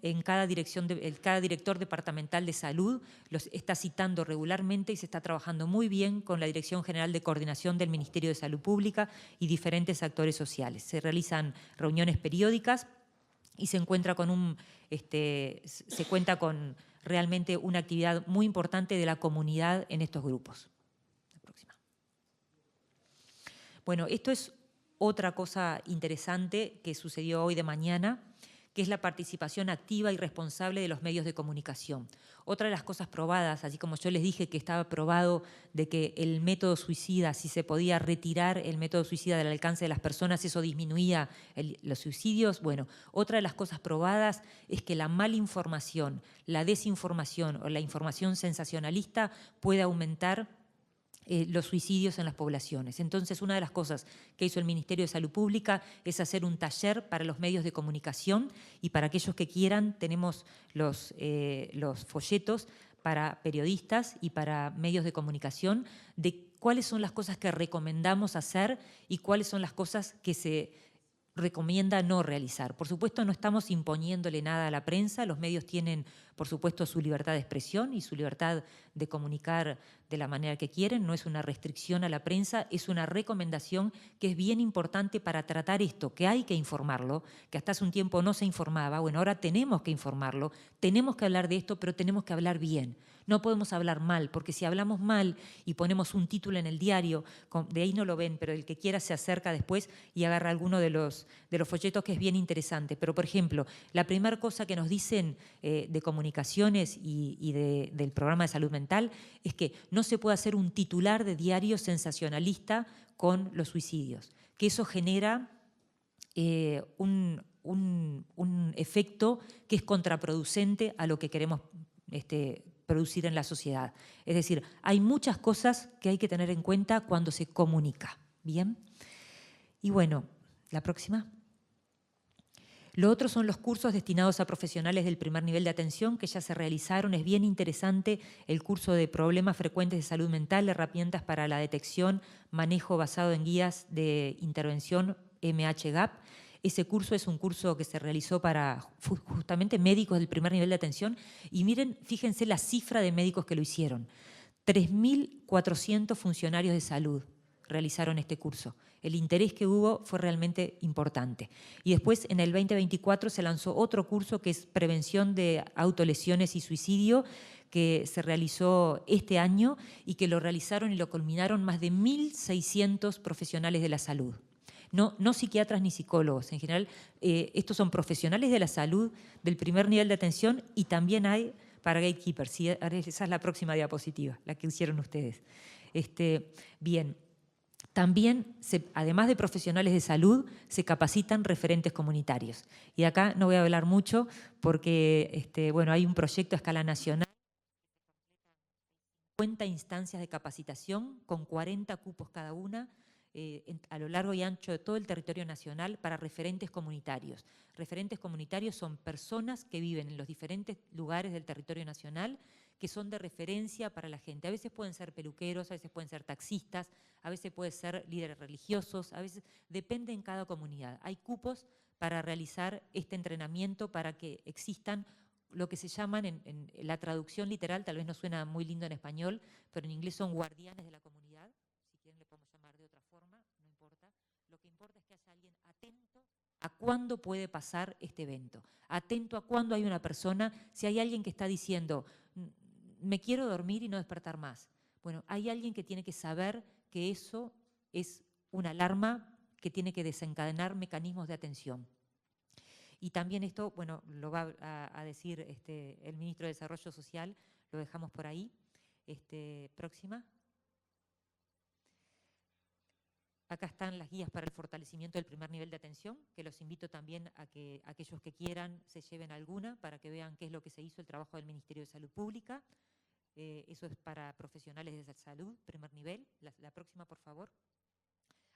en cada director departamental de salud los está citando regularmente y se está trabajando muy bien con la Dirección General de Coordinación del Ministerio de Salud Pública y diferentes actores sociales. Se realizan reuniones periódicas y se cuenta con realmente una actividad muy importante de la comunidad en estos grupos. La próxima. Bueno, esto es otra cosa interesante que sucedió hoy de mañana, que es la participación activa y responsable de los medios de comunicación. Otra de las cosas probadas, así como yo les dije que estaba probado de que el método suicida, si se podía retirar el método suicida del alcance de las personas, eso disminuía los suicidios. Bueno, otra de las cosas probadas es que la malinformación, la desinformación o la información sensacionalista puede aumentar los suicidios en las poblaciones. Entonces, una de las cosas que hizo el Ministerio de Salud Pública es hacer un taller para los medios de comunicación y para aquellos que quieran tenemos los folletos para periodistas y para medios de comunicación de cuáles son las cosas que recomendamos hacer y cuáles son las cosas que se recomienda no realizar. Por supuesto, no estamos imponiéndole nada a la prensa, los medios tienen, por supuesto, su libertad de expresión y su libertad de comunicar de la manera que quieren, no es una restricción a la prensa, es una recomendación que es bien importante para tratar esto, que hay que informarlo, que hasta hace un tiempo no se informaba, bueno, ahora tenemos que informarlo, tenemos que hablar de esto, pero tenemos que hablar bien. No podemos hablar mal, porque si hablamos mal y ponemos un título en el diario, de ahí no lo ven, pero el que quiera se acerca después y agarra alguno de los folletos que es bien interesante. Pero, por ejemplo, la primera cosa que nos dicen de comunicaciones y del programa de salud mental es que no se puede hacer un titular de diario sensacionalista con los suicidios, que eso genera un efecto que es contraproducente a lo que queremos producir en la sociedad. Es decir, hay muchas cosas que hay que tener en cuenta cuando se comunica. ¿Bien? Y bueno, la próxima. Lo otro son los cursos destinados a profesionales del primer nivel de atención que ya se realizaron. Es bien interesante el curso de problemas frecuentes de salud mental, herramientas para la detección, manejo basado en guías de intervención MHGAP. Ese curso es un curso que se realizó para justamente médicos del primer nivel de atención y miren, fíjense la cifra de médicos que lo hicieron. 3.400 funcionarios de salud realizaron este curso. El interés que hubo fue realmente importante. Y después, en el 2024, se lanzó otro curso que es Prevención de Autolesiones y Suicidio, que se realizó este año y que lo realizaron y lo culminaron más de 1.600 profesionales de la salud. No psiquiatras ni psicólogos, en general estos son profesionales de la salud del primer nivel de atención y también hay para gatekeepers. Sí, esa es la próxima diapositiva, la que hicieron ustedes. Bien, también, además de profesionales de salud, se capacitan referentes comunitarios. Y acá no voy a hablar mucho porque bueno, hay un proyecto a escala nacional, 50 instancias de capacitación con 40 cupos cada una, a lo largo y ancho de todo el territorio nacional para referentes comunitarios. Referentes comunitarios son personas que viven en los diferentes lugares del territorio nacional que son de referencia para la gente. A veces pueden ser peluqueros, a veces pueden ser taxistas, a veces pueden ser líderes religiosos, a veces depende en cada comunidad. Hay cupos para realizar este entrenamiento para que existan lo que se llaman en la traducción literal, tal vez no suena muy lindo en español, pero en inglés son guardianes de la comunidad. Si quieren le podemos llamar de otra forma, no importa. Lo que importa es que haya alguien atento a cuándo puede pasar este evento. Atento a cuándo hay una persona, si hay alguien que está diciendo, me quiero dormir y no despertar más. Bueno, hay alguien que tiene que saber que eso es una alarma que tiene que desencadenar mecanismos de atención. Y también esto, bueno, lo va a decir el Ministro de Desarrollo Social, lo dejamos por ahí. Próxima. Acá están las guías para el fortalecimiento del primer nivel de atención, que los invito también a que aquellos que quieran se lleven alguna para que vean qué es lo que se hizo, el trabajo del Ministerio de Salud Pública. Eso es para profesionales de salud, primer nivel. La próxima, por favor.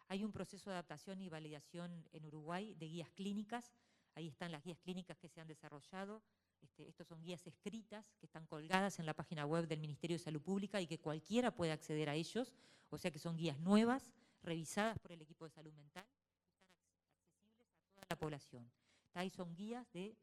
Hay un proceso de adaptación y validación en Uruguay de guías clínicas. Ahí están las guías clínicas que se han desarrollado. Estos son guías escritas que están colgadas en la página web del Ministerio de Salud Pública y que cualquiera puede acceder a ellos. O sea que son guías nuevas, revisadas por el equipo de salud mental, y están accesibles a toda la población. Ahí son guías de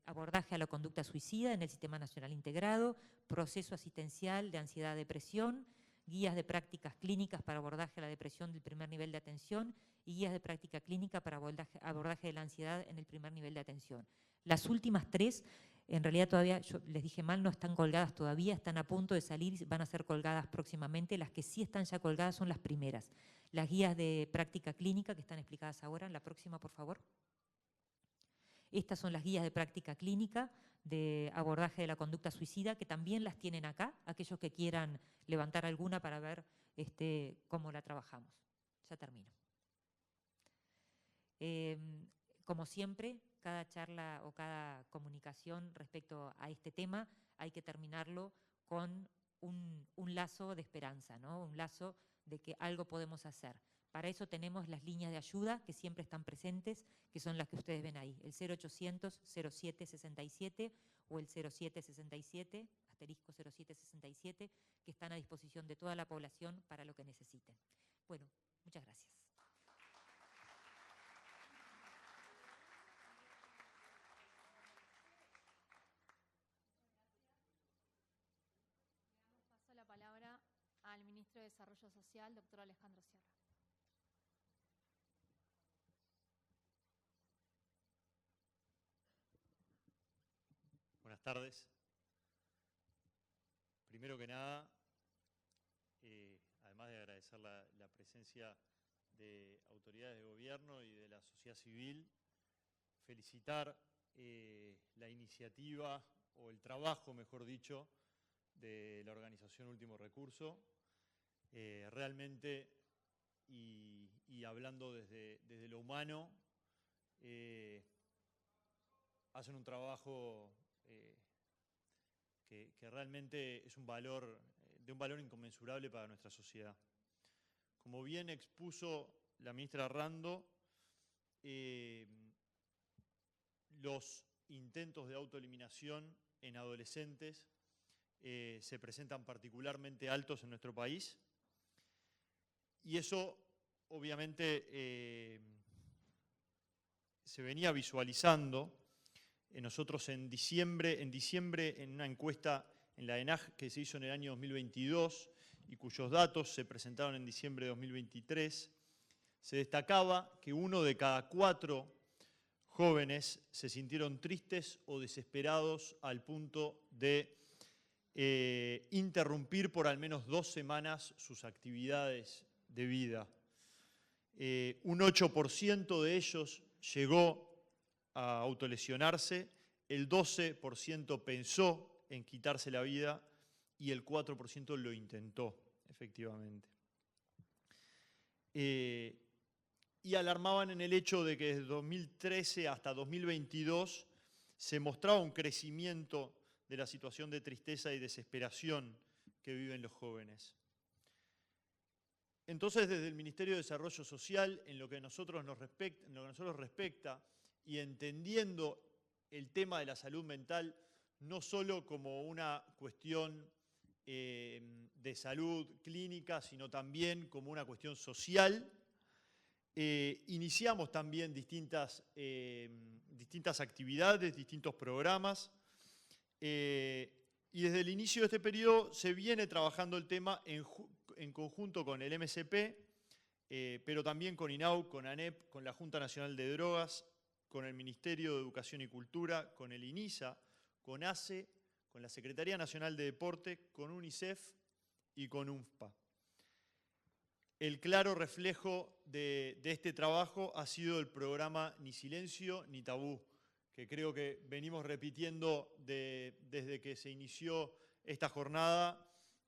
abordaje a la conducta suicida en el Sistema Nacional Integrado, proceso asistencial de ansiedad-depresión, guías de prácticas clínicas para abordaje a la depresión del primer nivel de atención y guías de práctica clínica para abordaje de la ansiedad en el primer nivel de atención. Las últimas tres, en realidad todavía, yo les dije mal, no están colgadas todavía, están a punto de salir y van a ser colgadas próximamente. Las que sí están ya colgadas son las primeras. Las guías de práctica clínica que están explicadas ahora. En la próxima, por favor. Estas son las guías de práctica clínica de abordaje de la conducta suicida, que también las tienen acá, aquellos que quieran levantar alguna para ver cómo la trabajamos. Ya termino. Como siempre, cada charla o cada comunicación respecto a este tema hay que terminarlo con un lazo de esperanza, ¿no? Un lazo de que algo podemos hacer. Para eso tenemos las líneas de ayuda que siempre están presentes, que son las que ustedes ven ahí, el 0800-0767 o el 0767, asterisco 0767, que están a disposición de toda la población para lo que necesiten. Bueno, muchas gracias. Paso la palabra al Ministro de Desarrollo Social, doctor Alejandro Sierra. Buenas tardes. Primero que nada, además de agradecer la presencia de autoridades de gobierno y de la sociedad civil, felicitar la iniciativa o el trabajo, mejor dicho, de la organización Último Recurso. Realmente, y hablando desde lo humano, hacen un trabajo que realmente es de un valor inconmensurable para nuestra sociedad. Como bien expuso la ministra Rando, los intentos de autoeliminación en adolescentes se presentan particularmente altos en nuestro país, y eso obviamente se venía visualizando. Nosotros en diciembre, en una encuesta en la ENAG que se hizo en el año 2022 y cuyos datos se presentaron en diciembre de 2023, se destacaba que 1 de cada 4 jóvenes se sintieron tristes o desesperados al punto de interrumpir por al menos 2 semanas sus actividades de vida. Un 8% de ellos llegó a autolesionarse, el 12% pensó en quitarse la vida y el 4% lo intentó, efectivamente. Y alarmaban en el hecho de que desde 2013 hasta 2022 se mostraba un crecimiento de la situación de tristeza y desesperación que viven los jóvenes. Entonces, desde el Ministerio de Desarrollo Social, en lo que a nosotros nos respecta, y entendiendo el tema de la salud mental no solo como una cuestión de salud clínica, sino también como una cuestión social, iniciamos también distintas actividades, distintos programas, y desde el inicio de este periodo se viene trabajando el tema en conjunto con el MSP, pero también con INAU, con ANEP, con la Junta Nacional de Drogas, con el Ministerio de Educación y Cultura, con el INISA, con ACE, con la Secretaría Nacional de Deporte, con UNICEF y con UNFPA. El claro reflejo de este trabajo ha sido el programa Ni Silencio ni Tabú, que creo que venimos repitiendo desde que se inició esta jornada,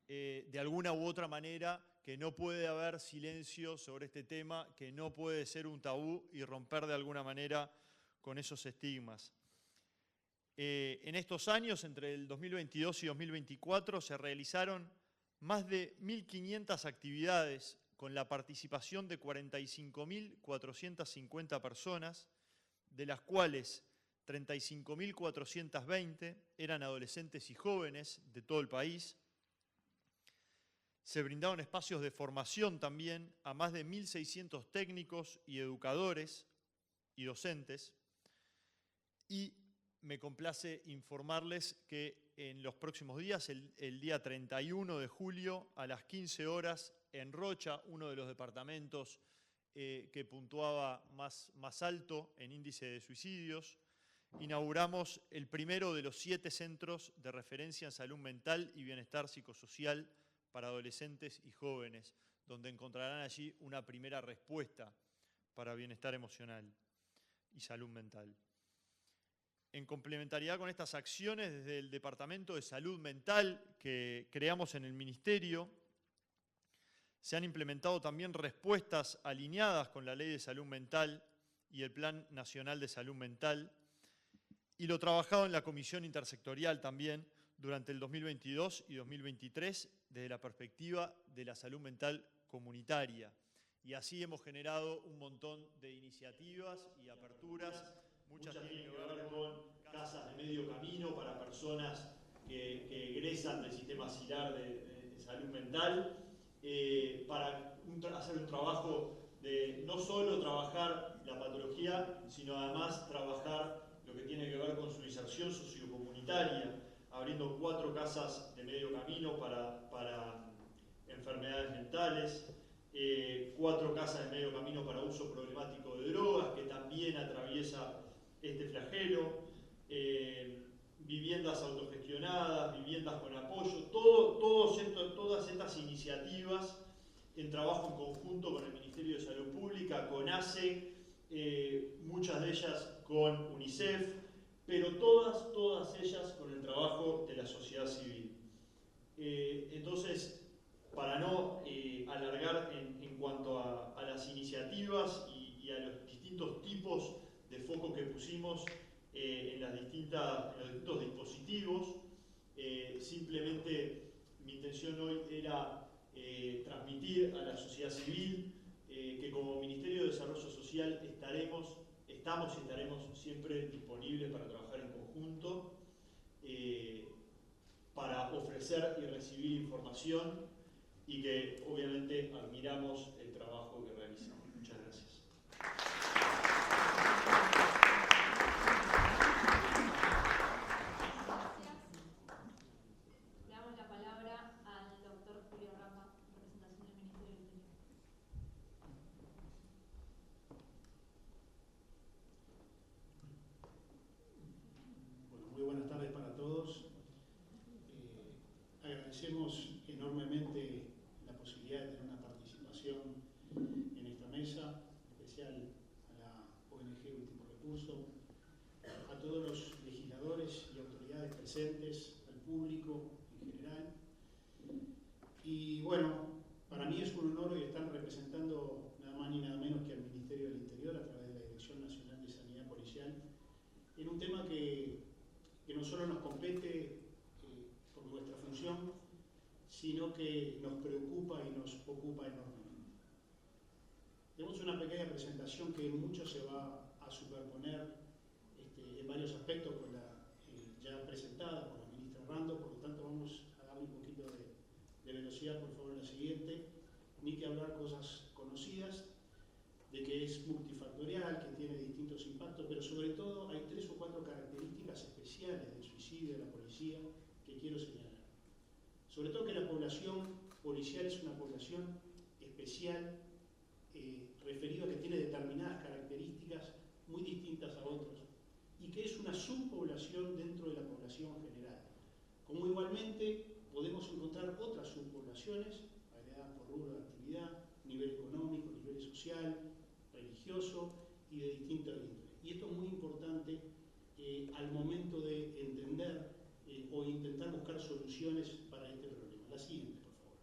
de alguna u otra manera, que no puede haber silencio sobre este tema, que no puede ser un tabú y romper de alguna manera con esos estigmas. En estos años, entre el 2022 y 2024, se realizaron más de 1.500 actividades con la participación de 45.450 personas, de las cuales 35.420 eran adolescentes y jóvenes de todo el país. Se brindaron espacios de formación también a más de 1.600 técnicos y educadores y docentes. Y me complace informarles que en los próximos días, el día 31 de julio, a las 15 horas, en Rocha, uno de los departamentos que puntuaba más alto en índice de suicidios, inauguramos el primero de los 7 centros de referencia en salud mental y bienestar psicosocial para adolescentes y jóvenes, donde encontrarán allí una primera respuesta para bienestar emocional y salud mental. En complementariedad con estas acciones, desde el Departamento de Salud Mental que creamos en el Ministerio, se han implementado también respuestas alineadas con la Ley de Salud Mental y el Plan Nacional de Salud Mental, y lo trabajado en la Comisión Intersectorial también durante el 2022 y 2023 desde la perspectiva de la salud mental comunitaria. Y así hemos generado un montón de iniciativas y aperturas. Muchas tienen que ver con casas de medio camino para personas que egresan del sistema SILAR de salud mental, para hacer un trabajo de no solo trabajar la patología, sino además trabajar lo que tiene que ver con su inserción sociocomunitaria, abriendo 4 casas de medio camino para enfermedades mentales, 4 casas de medio camino para uso problemático de drogas, que también atraviesa este flagelo, viviendas autogestionadas, viviendas con apoyo, todas estas iniciativas en trabajo en conjunto con el Ministerio de Salud Pública, con ACE, muchas de ellas con UNICEF, pero todas ellas con el trabajo de la sociedad civil. Entonces, para no alargar en cuanto a las iniciativas y a los distintos tipos de foco que pusimos en los distintos dispositivos, simplemente mi intención hoy era transmitir a la sociedad civil que como Ministerio de Desarrollo Social estamos y estaremos siempre disponibles para trabajar en conjunto, para ofrecer y recibir información, y que obviamente admiramos el trabajo que realizamos. Muchas gracias. Le damos la palabra al doctor Julio Rama, representación del Ministerio del Interior. Bueno, muy buenas tardes para todos. Agradecemos enormemente la posibilidad de tener una participación en esta mesa, en especial a la ONG Último Recurso, a todos los legisladores y autoridades presentes, al público en general. Y bueno, para mí es un honor hoy estar representando nada más ni nada menos que al Ministerio del Interior a través de la Dirección Nacional de Sanidad Policial, en un tema que no solo nos compete por nuestra función, sino que nos preocupa y nos ocupa enormemente. Tenemos una pequeña presentación que mucho se va a superponer en varios aspectos con la ya presentada por la ministra Rando, por lo tanto vamos a darle un poquito de velocidad, por favor, en la siguiente. Ni que hablar cosas conocidas, de que es multifactorial, que tiene distintos impactos, pero sobre todo hay 3 o 4 características especiales del suicidio de la policía que quiero señalar. Sobre todo que la población policial es una población especial, referido a que tiene determinadas características muy distintas a otros y que es una subpoblación dentro de la población general. Como igualmente podemos encontrar otras subpoblaciones, agregadas por rubro de actividad, nivel económico, nivel social, religioso y de distinta índole. Y esto es muy importante al momento de entender o intentar buscar soluciones para este problema. La siguiente, por favor.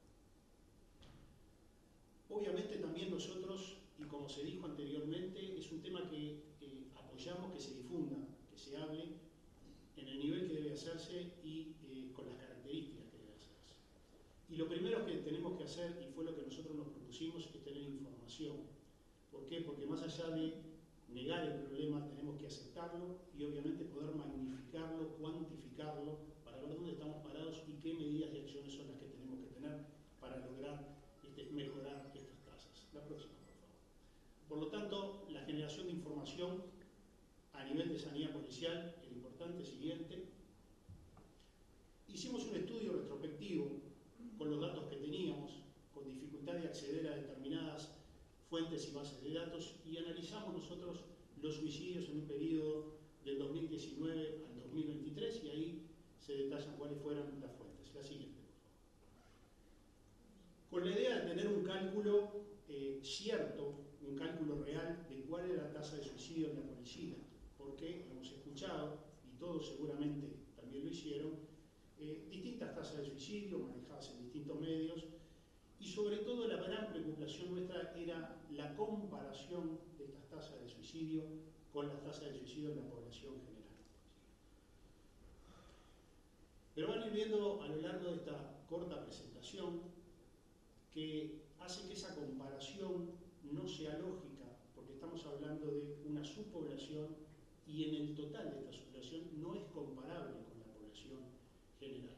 Obviamente también nosotros, y como se dijo anteriormente, es un tema que apoyamos que se difunda, que se hable en el nivel que debe hacerse y con las características que debe hacerse. Y lo primero que tenemos que hacer, y fue lo que nosotros nos propusimos, es tener información. ¿Por qué? Porque más allá de negar el problema, tenemos que aceptarlo y obviamente poder magnificarlo, cuantificarlo, para ver dónde estamos parados y qué medidas y acciones son las que tenemos que tener para lograr mejorar estas tasas. La próxima, por favor. Por lo tanto, la generación de información a nivel de sanidad policial, el importante siguiente. Hicimos un estudio retrospectivo con los datos que teníamos, con dificultad de acceder a determinadas fuentes y bases de datos, y analizamos nosotros los suicidios en un periodo del 2019 al 2023, y ahí se detallan cuáles fueron las fuentes. La siguiente, por favor. Con la idea de tener un cálculo cierto, un cálculo real de cuál era la tasa de suicidio en la policía, porque hemos escuchado, y todos seguramente también lo hicieron, distintas tasas de suicidio manejadas en distintos medios, y sobre todo la gran preocupación nuestra era la comparación de estas tasas de suicidio con las tasas de suicidio en la población general. Pero van a ir viendo a lo largo de esta corta presentación que hace que esa comparación no sea lógica, porque estamos hablando de una subpoblación y en el total de esta subpoblación no es comparable con la población general.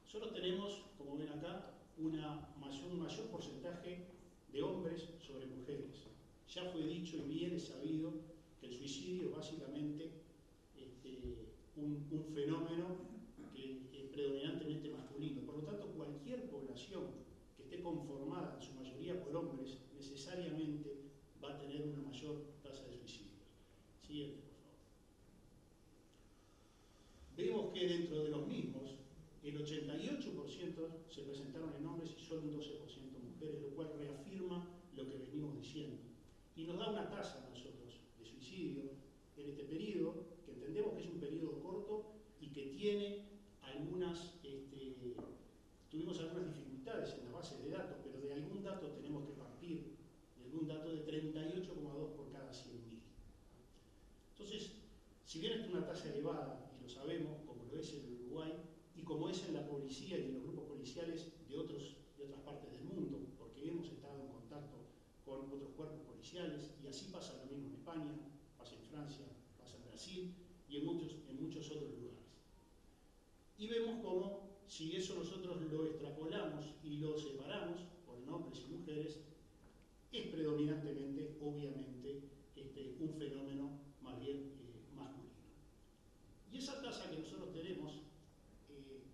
Nosotros tenemos, como ven acá, un mayor porcentaje de hombres sobre mujeres. Ya fue dicho y bien es sabido que el suicidio es básicamente un fenómeno que es predominantemente masculino. Por lo tanto, cualquier población que esté conformada en su mayoría por hombres necesariamente va a tener una mayor tasa de suicidios. Siguiente, por favor. Vemos que dentro de los mismos, el 88% se presentaron en hombres y solo un 12% mujeres, lo cual reafirma lo que venimos diciendo. Y nos da una tasa a nosotros de suicidio en este periodo, que entendemos que es un periodo corto y que tiene tuvimos algunas dificultades en las bases de datos, pero de algún dato tenemos que partir, de algún dato de 38,2 por cada 100.000. Entonces, si bien es una tasa elevada, y lo sabemos, como lo es en Uruguay, y como es en la policía y en los grupos policiales de otras partes del mundo, porque hemos estado en contacto con otros cuerpos policiales, y así pasa lo mismo en España, pasa en Francia, pasa en Brasil y en muchos otros lugares. Y vemos cómo, si eso nosotros lo extrapolamos y lo separamos por hombres y mujeres, es predominantemente, obviamente, un fenómeno más bien masculino. Y esa tasa que nosotros tenemos,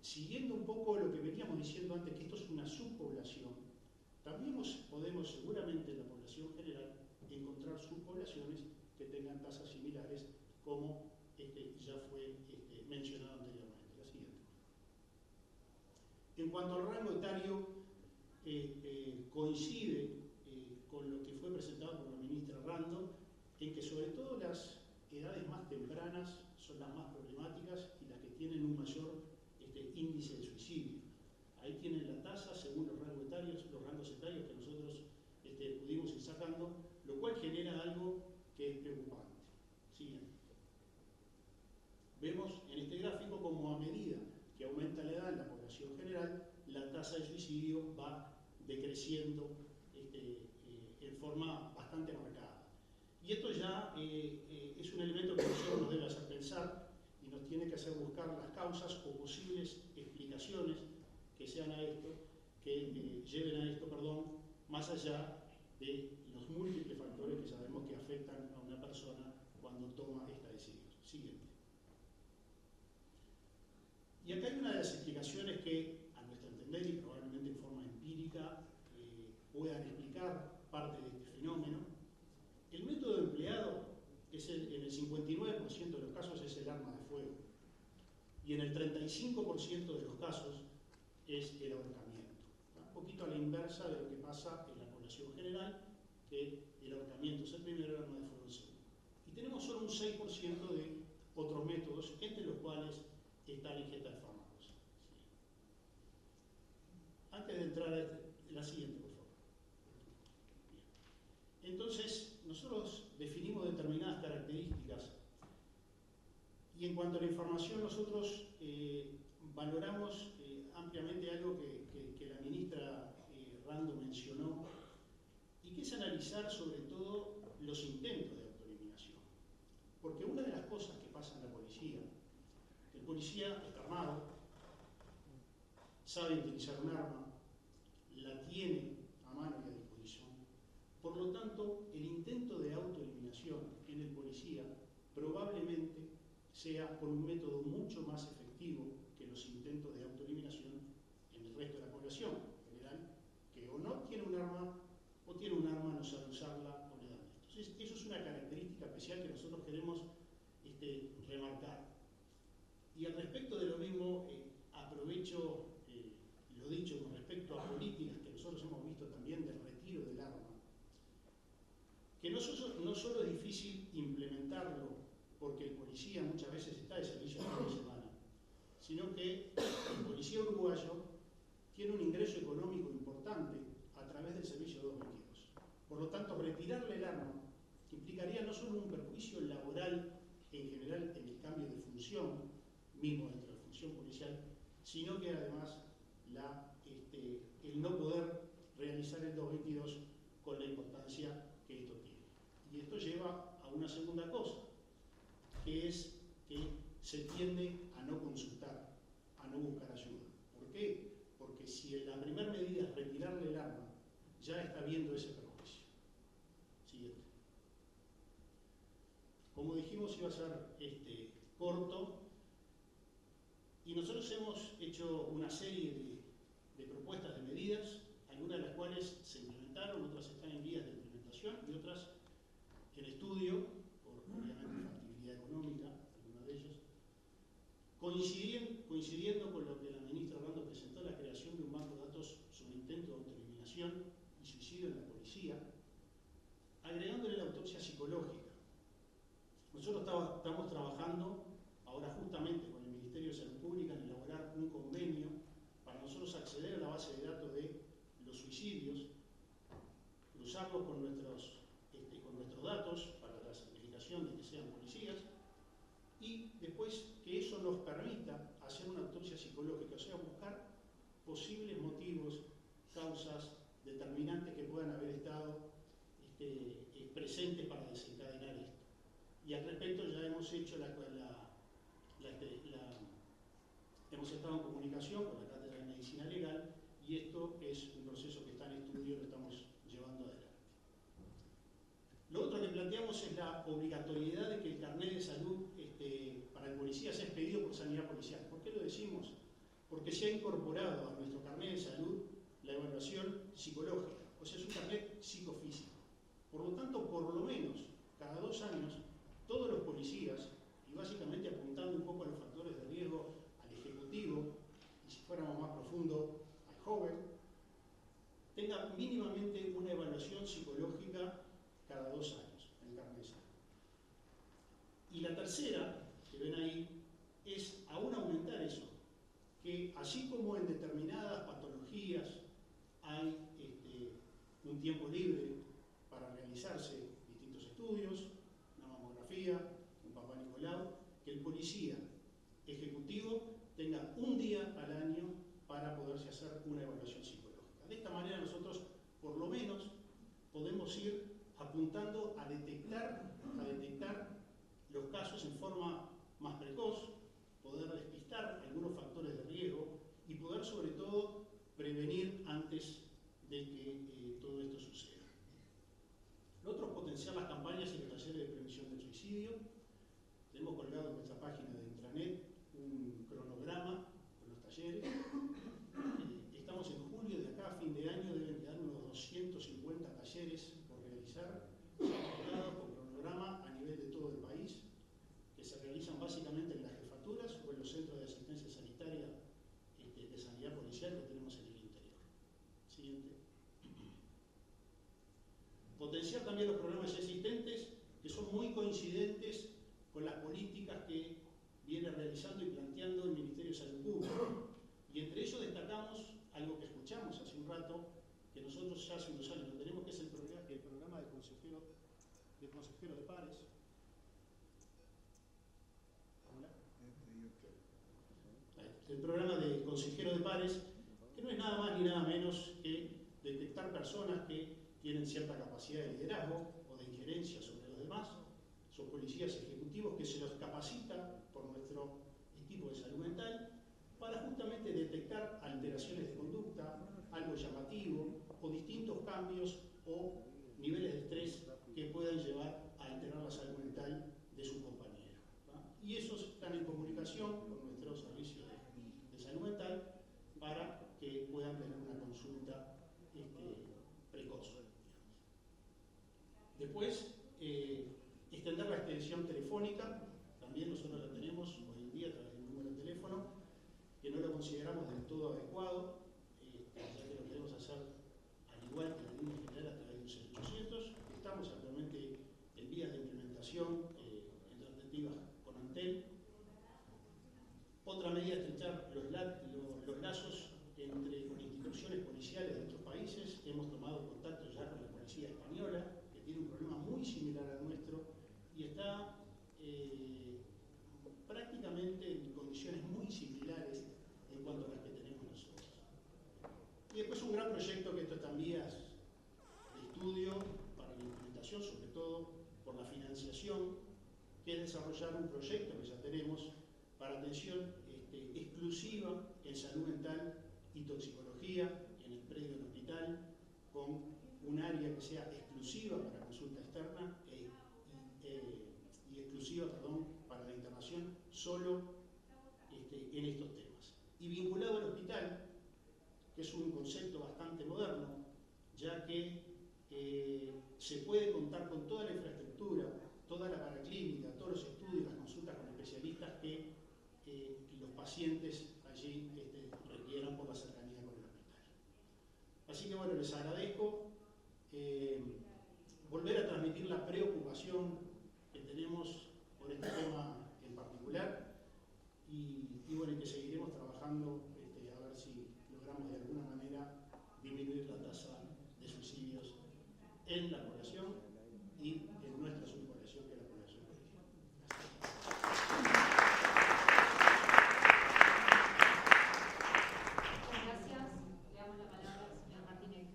siguiendo un poco lo que veníamos diciendo antes, que esto es una subpoblación, también podemos seguramente en la población general encontrar subpoblaciones que tengan tasas similares, como ya fue mencionado anteriormente. La siguiente. En cuanto al rango etario, coincide con lo que fue presentado por la ministra Rando, en que sobre todo las edades más tempranas son las más problemáticas y las que tienen un mayor índice de suicidio. Ahí tienen la tasa según los rangos etarios que nosotros pudimos ir sacando, lo cual genera algo que es preocupante. Siguiente. Vemos en este gráfico como a medida que aumenta la edad en la población general, la tasa de suicidio va decreciendo en forma bastante marcada. Y esto ya es un elemento que a nosotros nos debe hacer pensar y nos tiene que hacer buscar las causas o posibles explicaciones que lleven a esto, más allá de los múltiples factores que sabemos que afectan a una persona cuando toma esta decisión. Siguiente. Y acá hay una de las explicaciones que, a nuestro entender y probablemente en forma empírica, puedan explicar parte de este 65% de los casos es el ahorcamiento. Un poquito a la inversa de lo que pasa en la población general, que el ahorcamiento es el primero, el arma de fuego el segundo. Y tenemos solo un 6% de otros métodos, entre los cuales está la ingesta de fármacos. ¿Sí? Antes de entrar a la siguiente, por favor. Bien. Entonces, nosotros definimos determinadas características y en cuanto a la información, nosotros valoramos ampliamente algo que la ministra Rando mencionó, y que es analizar sobre todo los intentos de autoeliminación. Porque una de las cosas que pasa en la policía, el policía está armado, sabe utilizar un arma, la tiene a mano y a disposición. Por lo tanto, el intento de autoeliminación en el policía probablemente sea por un método mucho más efectivo que los intentos de autoeliminación en el resto de la población en general, que o no tiene un arma, o tiene un arma, no sabe usarla, o le dan esto. Entonces, eso es una característica especial que nosotros queremos remarcar. Y al respecto de lo mismo, aprovecho lo dicho con respecto a políticas que nosotros hemos visto también del retiro del arma, que no solo es difícil implementarlo, porque el policía muchas veces está de servicio a toda la semana, sino que el policía uruguayo tiene un ingreso económico importante a través del servicio 222. Por lo tanto, retirarle el arma implicaría no solo un perjuicio laboral en general en el cambio de función mismo dentro de la función policial, sino que además el no poder realizar el 222 con la importancia que esto tiene. Y esto lleva a una segunda cosa, que es que se tiende a no consultar, a no buscar ayuda. ¿Por qué? Porque si la primera medida es retirarle el arma, ya está viendo ese perjuicio. Siguiente. Como dijimos, iba a ser corto, y nosotros hemos hecho una serie de propuestas de medidas, algunas de las cuales se implementaron, otras están en vías de implementación y otras en estudio, por obviamente factibilidad económica, algunas de ellas, coincidiendo con lo que la ministra Rando presentó, la creación de un banco de datos sobre intento de autoeliminación y suicidio en la policía, agregándole la autopsia psicológica. Nosotros estamos trabajando ahora justamente con el Ministerio de Salud Pública en elaborar un convenio para nosotros acceder a la base de datos de los suicidios, cruzarlos con nuestros datos para la certificación de que sean policías, y después que eso nos permita hacer una autopsia psicológica, o sea, buscar posibles motivos, causas, determinantes que puedan haber estado presentes para desencadenar esto. Y al respecto ya hemos hecho hemos estado en comunicación con la Cátedra de Medicina Legal, y esto es un proceso que está en estudio, lo estamos llevando adelante. Lo otro que planteamos es la obligatoriedad de que el carnet de salud para el policía sea expedido por Sanidad Policial. ¿Por qué lo decimos? Porque se ha incorporado a nuestro carnet de salud la evaluación psicológica, o sea, es un carnet psicofísico. Por lo tanto, por lo menos cada 2 años, todos los policías, y básicamente apuntando un poco a los factores de riesgo al ejecutivo, y si fuéramos más profundo, al joven, tenga mínimamente una evaluación psicológica cada 2 años en el carnet de salud. Y la tercera, que ven ahí, es aún aumentar eso, que así como en determinadas patologías hay un tiempo libre para realizarse distintos estudios, una mamografía, un Papá Nicolau, que el policía ejecutivo tenga un día al año para poderse hacer una evaluación psicológica. De esta manera nosotros, por lo menos, podemos ir apuntando a detectar los casos en forma más precoz, poder despistar algunos factores de riesgo y poder sobre todo prevenir antes de que todo esto suceda. Lo otro es potenciar las campañas y los talleres de prevención del suicidio. Tenemos colgado en nuestra página de intranet un cronograma con los talleres. Estamos en julio, de acá a fin de año deben quedar unos 250 talleres por realizar, con cronograma a nivel de todo el país, que se realizan Potenciar también los programas ya existentes, que son muy coincidentes con las políticas que viene realizando y planteando el Ministerio de Salud Pública. Y entre ellos destacamos algo que escuchamos hace un rato, que nosotros ya hace unos años lo tenemos, que es el programa de consejero de pares. El programa de consejero de pares, que no es nada más ni nada menos que detectar personas que tienen cierta capacidad de liderazgo o de injerencia sobre los demás. Son policías ejecutivos que se los capacita por nuestro equipo de salud mental para justamente detectar alteraciones de conducta, algo llamativo, o distintos cambios o niveles de estrés que puedan llevar a alterar la salud mental de su compañero, ¿va? Y esos están en comunicación con nuestro servicio de salud mental para que puedan tener una consulta precoz. Después, extender la extensión telefónica, también nosotros la tenemos hoy en día a través del número de teléfono, que no lo consideramos del todo adecuado, ya que lo queremos hacer al igual que la línea general a través de un 0800. Estamos actualmente en vías de implementación en tratativas con Antel. Otra medida es estrechar los lazos con instituciones policiales de otros países. Hemos tomado contacto ya con la policía española, que tiene un problema muy similar al nuestro y está prácticamente en condiciones muy similares en cuanto a las que tenemos nosotros. Y después un gran proyecto que esto está en vías de estudio para la implementación, sobre todo por la financiación, que es desarrollar un proyecto que ya tenemos para atención exclusiva en salud mental y toxicología en el predio del hospital, con un área que sea exclusiva para consulta externa y exclusiva, para la internación solo en estos temas. Y vinculado al hospital, que es un concepto bastante moderno, ya que se puede contar con toda la infraestructura, toda la paraclínica, todos los estudios, las consultas con especialistas que los pacientes allí requieran por la cercanía con el hospital. Así que bueno, les agradezco volver a transmitir la preocupación que tenemos por este tema en particular y bueno, que seguiremos trabajando a ver si logramos de alguna manera disminuir la tasa de suicidios en la población y en nuestra subpoblación, que es la población policial. Gracias. Le damos la palabra al señor Martínez.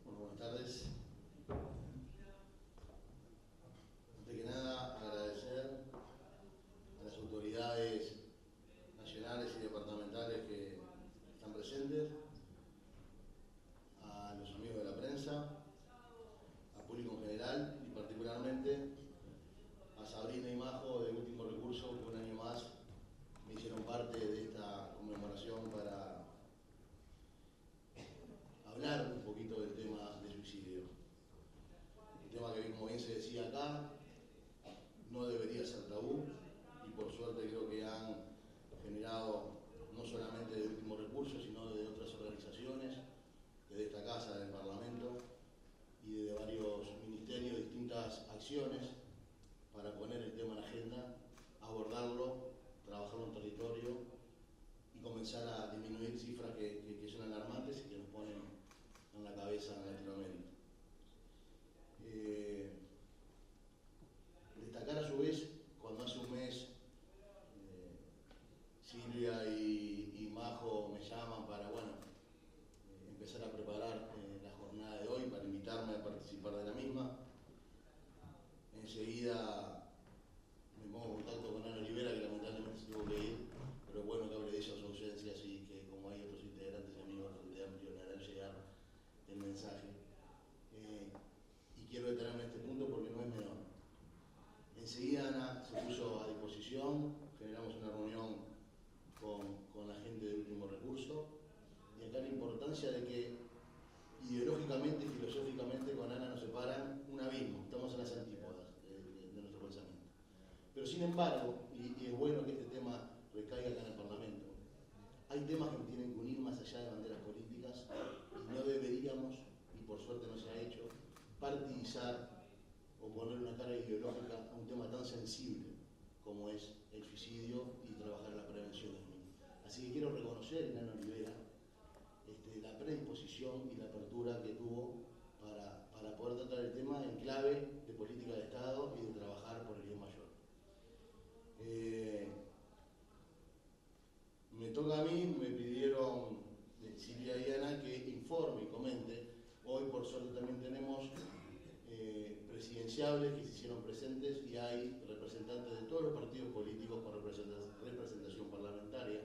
Buenas tardes. Antes que nada, agradecer a las autoridades nacionales y departamentales que están presentes, a los amigos de la prensa, al público en general y particularmente a Sabrina y Majo de Último Recurso, que un año más me hicieron parte de esta conmemoración para hablar un poquito del tema del suicidio. Un tema que, como bien se decía acá, no debería ser tabú y por suerte creo que han generado, no solamente de Último Recurso, sino de otras organizaciones, desde esta casa, del Parlamento y de varios ministerios, distintas acciones para poner el tema en la agenda, abordarlo, trabajarlo en territorio y comenzar a disminuir cifras que son alarmantes y que nos ponen en la cabeza en Latinoamérica. Destacar a su vez, cuando hace un mes Silvia y Majo me llaman para empezar a preparar la jornada de hoy, para invitarme a participar de la misma, enseguida me pongo en contacto con Ana Olivera, que lamentablemente se tuvo que ir, pero bueno que hable de ella, su ausencia, así que como hay otros integrantes y amigos de Amplio, me harán llegar el mensaje. Y quiero detenerme en este punto porque no es menor. Enseguida Ana se puso a disposición, generamos una reunión con la gente de Último Recurso, y acá la importancia de que ideológicamente y filosóficamente con Ana nos separan una vida. sin embargo, y es bueno que este tema recaiga acá en el Parlamento, hay temas que nos tienen que unir más allá de banderas políticas y no deberíamos, y por suerte no se ha hecho, partidizar o poner una cara ideológica a un tema tan sensible como es el suicidio y trabajar en la prevención del mismo. Así que quiero reconocer en Ana Olivera la predisposición y la apertura que tuvo para poder tratar el tema en clave de política de Estado y de trabajar por el bien mayor. Me toca a mí, me pidieron Silvia y Ana que informe y comente. Hoy por suerte también tenemos presidenciables que se hicieron presentes y hay representantes de todos los partidos políticos con representación parlamentaria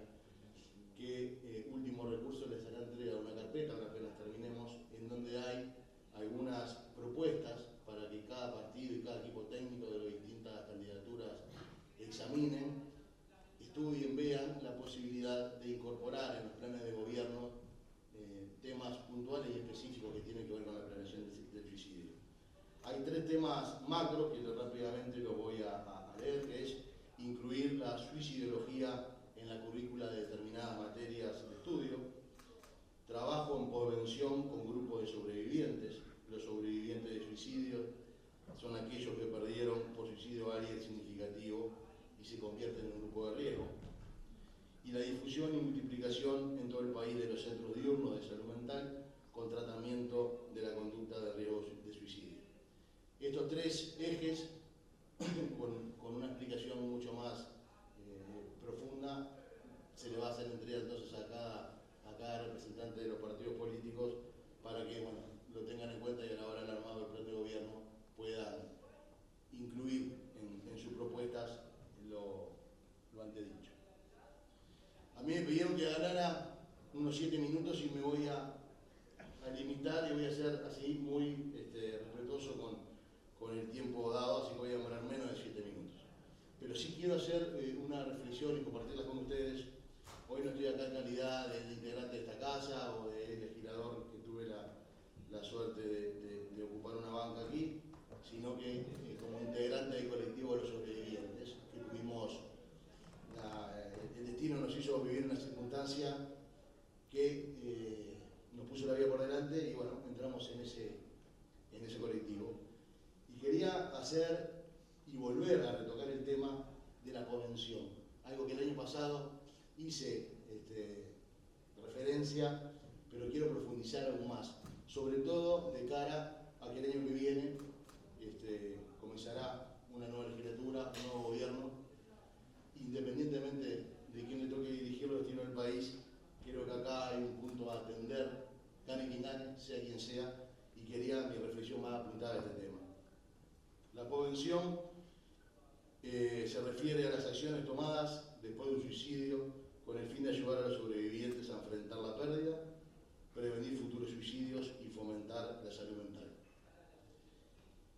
que último recurso les hará entrega una carpeta, ahora apenas terminemos, en donde hay algunas propuestas para que cada partido y cada equipo técnico de las distintas candidaturas examinen, estudien, vean la posibilidad de incorporar en los planes de gobierno temas puntuales y específicos que tienen que ver con la prevención del suicidio. Hay 3 temas macro que rápidamente los voy a leer, que es incluir la suicidología en la currícula de determinadas materias de estudio, trabajo en prevención con grupos de sobrevivientes. Los sobrevivientes de suicidio son aquellos que perdieron por suicidio a alguien significativo y se convierten en un grupo de riesgo. Y la difusión y multiplicación en todo el país de los centros diurnos de salud mental con tratamiento de la conducta de riesgo de suicidio. Estos 3 ejes, con una explicación mucho más profunda, se le va a hacer entrega entonces a cada representante de los partidos políticos para que lo tengan en cuenta y a la hora del armado del plan de gobierno puedan incluir en sus propuestas lo antedicho. A mí me pidieron que ganara unos 7 minutos y me voy a limitar y voy a ser así muy respetuoso con el tiempo dado, así que voy a demorar menos de 7 minutos. Pero sí quiero hacer una reflexión y compartirla con ustedes. Hoy no estoy acá en calidad de integrante de esta casa o de legislador que tuve la suerte de ocupar una banca aquí, sino que como integrante del colectivo de los sobrevivientes, que tuvimos, el destino nos hizo vivir una circunstancia que nos puso la vida por delante y entramos en ese colectivo. Y quería hacer y volver a retocar el tema de la prevención, algo que el año pasado hice referencia, pero quiero profundizar aún más, sobre todo de cara a que el año que viene comenzará una nueva legislatura, un nuevo gobierno, independientemente de quién le toque dirigir los destinos del país. Creo que acá hay un punto a atender, gane quien gane, sea quien sea, y quería mi reflexión más apuntada a este tema. La prevención se refiere a las acciones tomadas después de un suicidio con el fin de ayudar a los sobrevivientes a enfrentar la pérdida, prevenir futuros suicidios y fomentar la salud mental.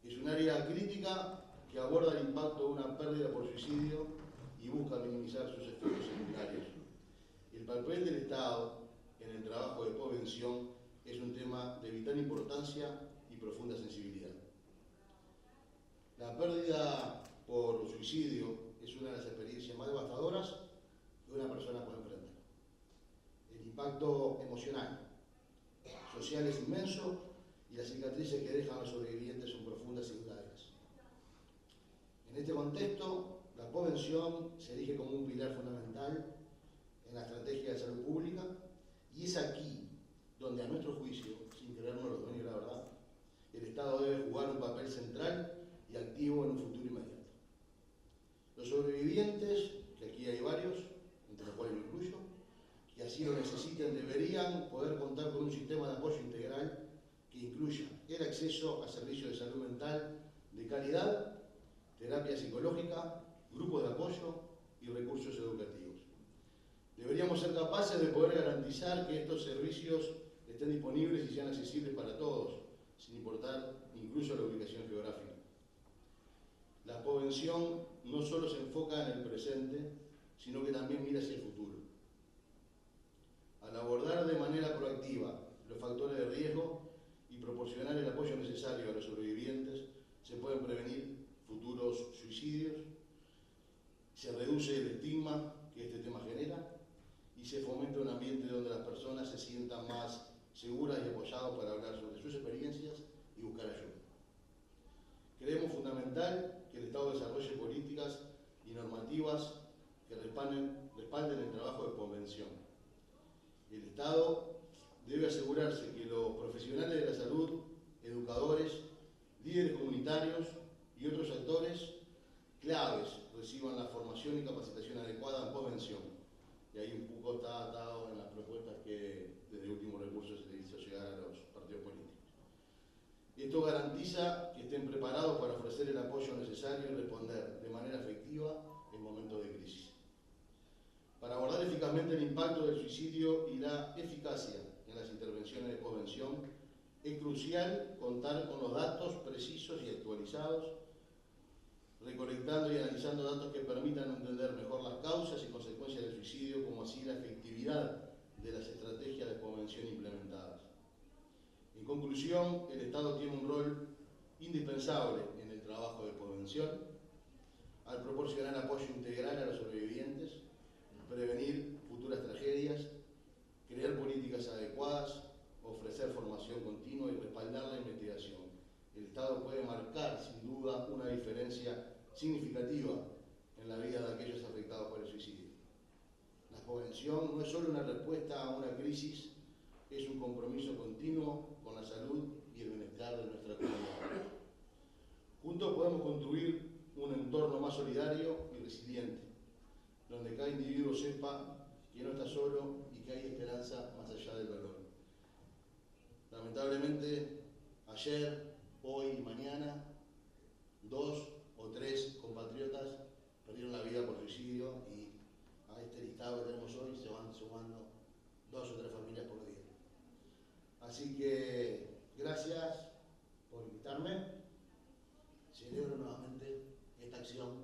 Es un área crítica que aborda el impacto de una pérdida por suicidio y busca minimizar sus efectos secundarios. El papel del Estado en el trabajo de prevención es un tema de vital importancia y profunda sensibilidad. La pérdida por suicidio es una de las experiencias más devastadoras que una persona puede enfrentar. El impacto emocional, social es inmenso y las cicatrices que dejan los sobrevivientes son profundas y duraderas. En este contexto, la prevención se erige como un pilar fundamental en la estrategia de salud pública y es aquí donde, a nuestro juicio, sin creernos los dueños de la verdad, el Estado debe jugar un papel central y activo en un futuro inmediato. Los sobrevivientes, que aquí hay varios, entre los cuales me incluyo, que así lo necesiten, deberían poder contar con un sistema de apoyo integral que incluya el acceso a servicios de salud mental de calidad, terapia psicológica, grupos de apoyo y recursos educativos. Deberíamos ser capaces de poder garantizar que estos servicios estén disponibles y sean accesibles para todos, sin importar incluso la ubicación geográfica. La prevención no solo se enfoca en el presente, sino que también mira hacia el futuro. Al abordar de manera proactiva los factores de riesgo y proporcionar el apoyo necesario a los sobrevivientes, se pueden prevenir futuros suicidios se reduce el estigma que este tema genera y se fomenta un ambiente donde las personas se sientan más seguras y apoyadas para hablar sobre sus experiencias y buscar ayuda. Creemos fundamental que el Estado desarrolle políticas y normativas que respalden el trabajo de convención. El Estado debe asegurarse que los profesionales de la salud, educadores, líderes comunitarios y otros actores claves reciban la formación y capacitación adecuada en convención. Y ahí un poco está atado en las propuestas que desde Último Recurso se le hizo llegar a los partidos políticos. Esto garantiza que estén preparados para ofrecer el apoyo necesario y responder de manera efectiva en momentos de crisis. Para abordar eficazmente el impacto del suicidio y la eficacia en las intervenciones de convención, es crucial contar con los datos precisos y actualizados, recolectando y analizando datos que permitan entender mejor las causas y consecuencias del suicidio, como así la efectividad de las estrategias de convención implementadas. En conclusión, el Estado tiene un rol indispensable en el trabajo de convención, al proporcionar apoyo integral a los sobrevivientes, prevenir futuras tragedias, crear políticas adecuadas, ofrecer formación continua y respaldar la investigación. El Estado puede marcar, sin duda, una diferencia significativa en la vida de aquellos afectados por el suicidio. La convención no es solo una respuesta a una crisis, es un compromiso continuo con la salud y el bienestar de nuestra comunidad. Juntos podemos construir un entorno más solidario y resiliente, donde cada individuo sepa que no está solo y que hay esperanza más allá del dolor. Lamentablemente, ayer, hoy y mañana, 2 o 3 compatriotas perdieron la vida por suicidio y a este listado que tenemos hoy se van sumando 2 o 3 familias por día. Así que gracias por invitarme. Celebro nuevamente esta acción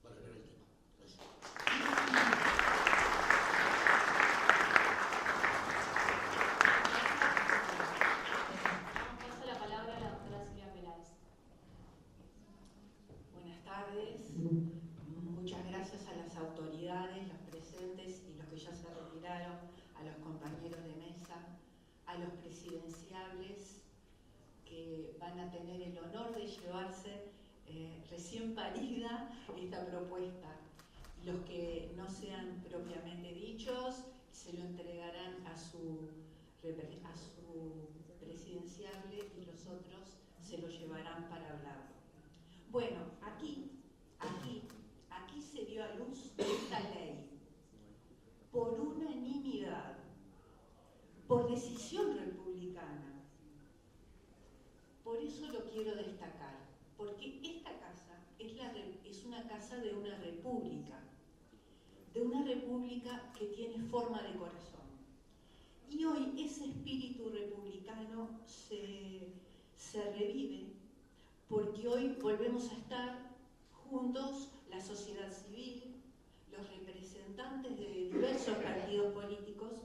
para ver el tema. Gracias. Paso la palabra a la doctora Silvia Peláez. Buenas tardes. Muchas gracias a las autoridades, los presentes y los que ya se retiraron, a los compañeros de mesa, a los presidenciables que van a tener el honor de llevarse recién parida esta propuesta. Los que no sean propiamente dichos se lo entregarán a su presidenciable y los otros se lo llevarán para hablarlo. Bueno, aquí se dio a luz esta ley por unanimidad, por decisión republicana. Por eso lo quiero destacar, porque esta casa es una casa de una república que tiene forma de corazón. Y hoy ese espíritu republicano se revive, porque hoy volvemos a estar juntos, la sociedad civil, los representantes de diversos partidos políticos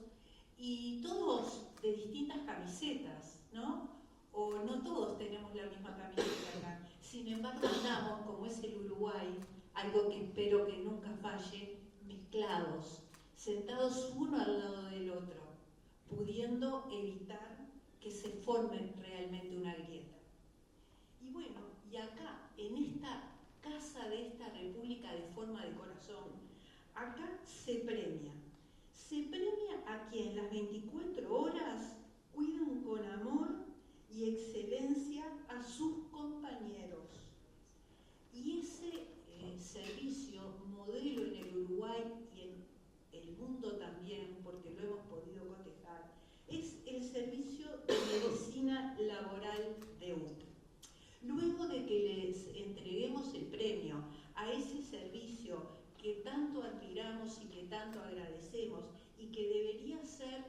y todos de distintas camisetas, ¿no? O no todos tenemos la misma camiseta acá. Sin embargo, andamos, como es el Uruguay, algo que espero que nunca falle, mezclados, sentados uno al lado del otro, pudiendo evitar que se forme realmente una grieta. Y bueno, y acá, en esta casa de esta república de forma de corazón, acá se premia a quien las 24 horas cuidan con amor y excelencia a sus compañeros. Y ese servicio, modelo en el Uruguay y en el mundo también, porque lo hemos podido cotejar, es el servicio de medicina laboral de UTE. Luego de que les entreguemos el premio a ese servicio que tanto admiramos y que tanto agradecemos y que debería ser,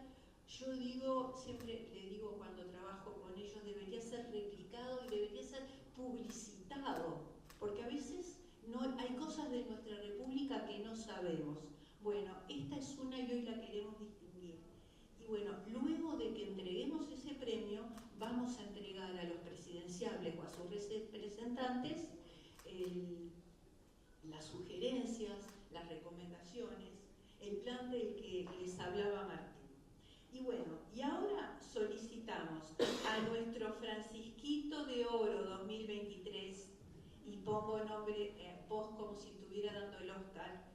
yo digo, siempre le digo cuando trabajo con ellos, debería ser replicado y debería ser publicitado, porque a veces hay cosas de nuestra república que no sabemos. Bueno, esta es una y hoy la queremos distinguir. Y bueno, luego de que entreguemos ese premio, vamos a entregar a los presidenciables o a sus representantes las sugerencias, interesante el que les hablaba Martín. Y bueno, y ahora solicitamos a nuestro Francisquito de Oro 2023, y pongo nombre, post como si estuviera dando el Oscar,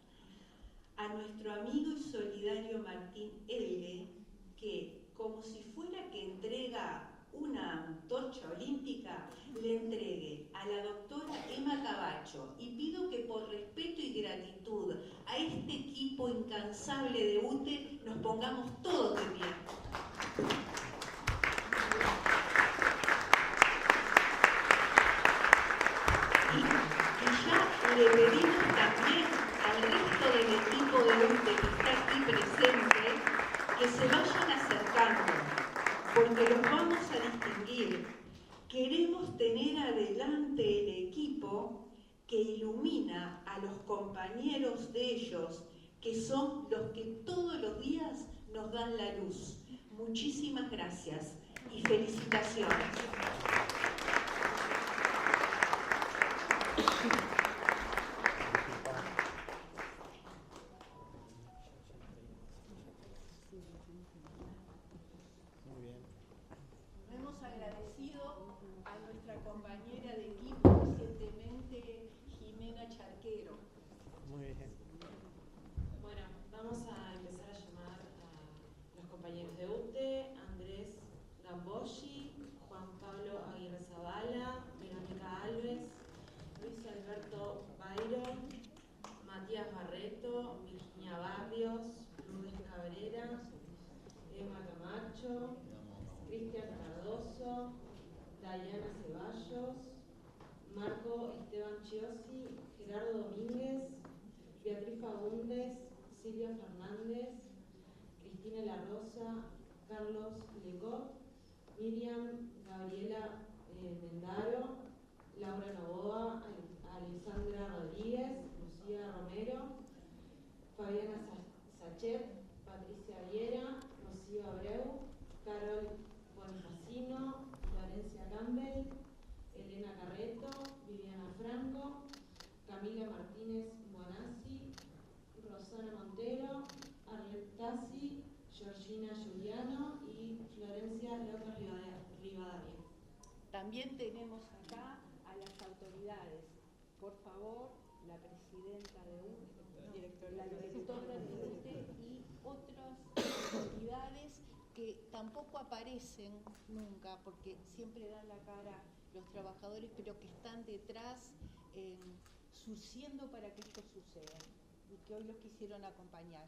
a nuestro amigo y solidario Martín Elgue, que como si fuera que entrega una antorcha olímpica, le entregue a la doctora Emma Cabacho, y pido que por respeto y gratitud a este equipo incansable de UTE nos pongamos todos de pie. Y ya le pedimos también al resto del equipo de UTE que está aquí presente que se vayan acercando, porque los vamos a distinguir. Queremos tener adelante el equipo que ilumina a los compañeros de ellos, que son los que todos los días nos dan la luz. Muchísimas gracias y felicitaciones. Hemos agradecido a nuestra compañera de equipo recientemente, Jimena Charquero. Muy bien. Bueno, vamos a empezar a llamar a los compañeros de UTE: Andrés Gamboshi, Juan Pablo Aguirre Zavala, Verónica Alves, Luis Alberto Byron, Matías Barreto, Virginia Barrios, Lourdes Cabrera, Emma Camacho, Cristian Cardoso, Dayana Ceballos, Marco Esteban Chiosi, Gerardo Domínguez, Beatriz Fagundes, Silvia Fernández, Cristina La Rosa, Carlos Lecot, Miriam Gabriela Mendaro, Laura Novoa, Alexandra Rodríguez, Lucía Romero, Fabiana Sachet, Patricia Viera, Rocío Abreu, Carol Bonifacino, Florencia Campbell, Elena Carreto, Viviana Franco, Camila Martínez Bonazzi, Rosana Montero, Arlet Tassi, Georgina Giuliano y Florencia López Rivadavia. También tenemos acá a las autoridades. Por favor, la presidenta de UTE, la directora de UTE y otras autoridades que tampoco aparecen nunca porque siempre dan la cara los trabajadores, pero que están detrás surciendo para que esto suceda y que hoy los quisieron acompañar.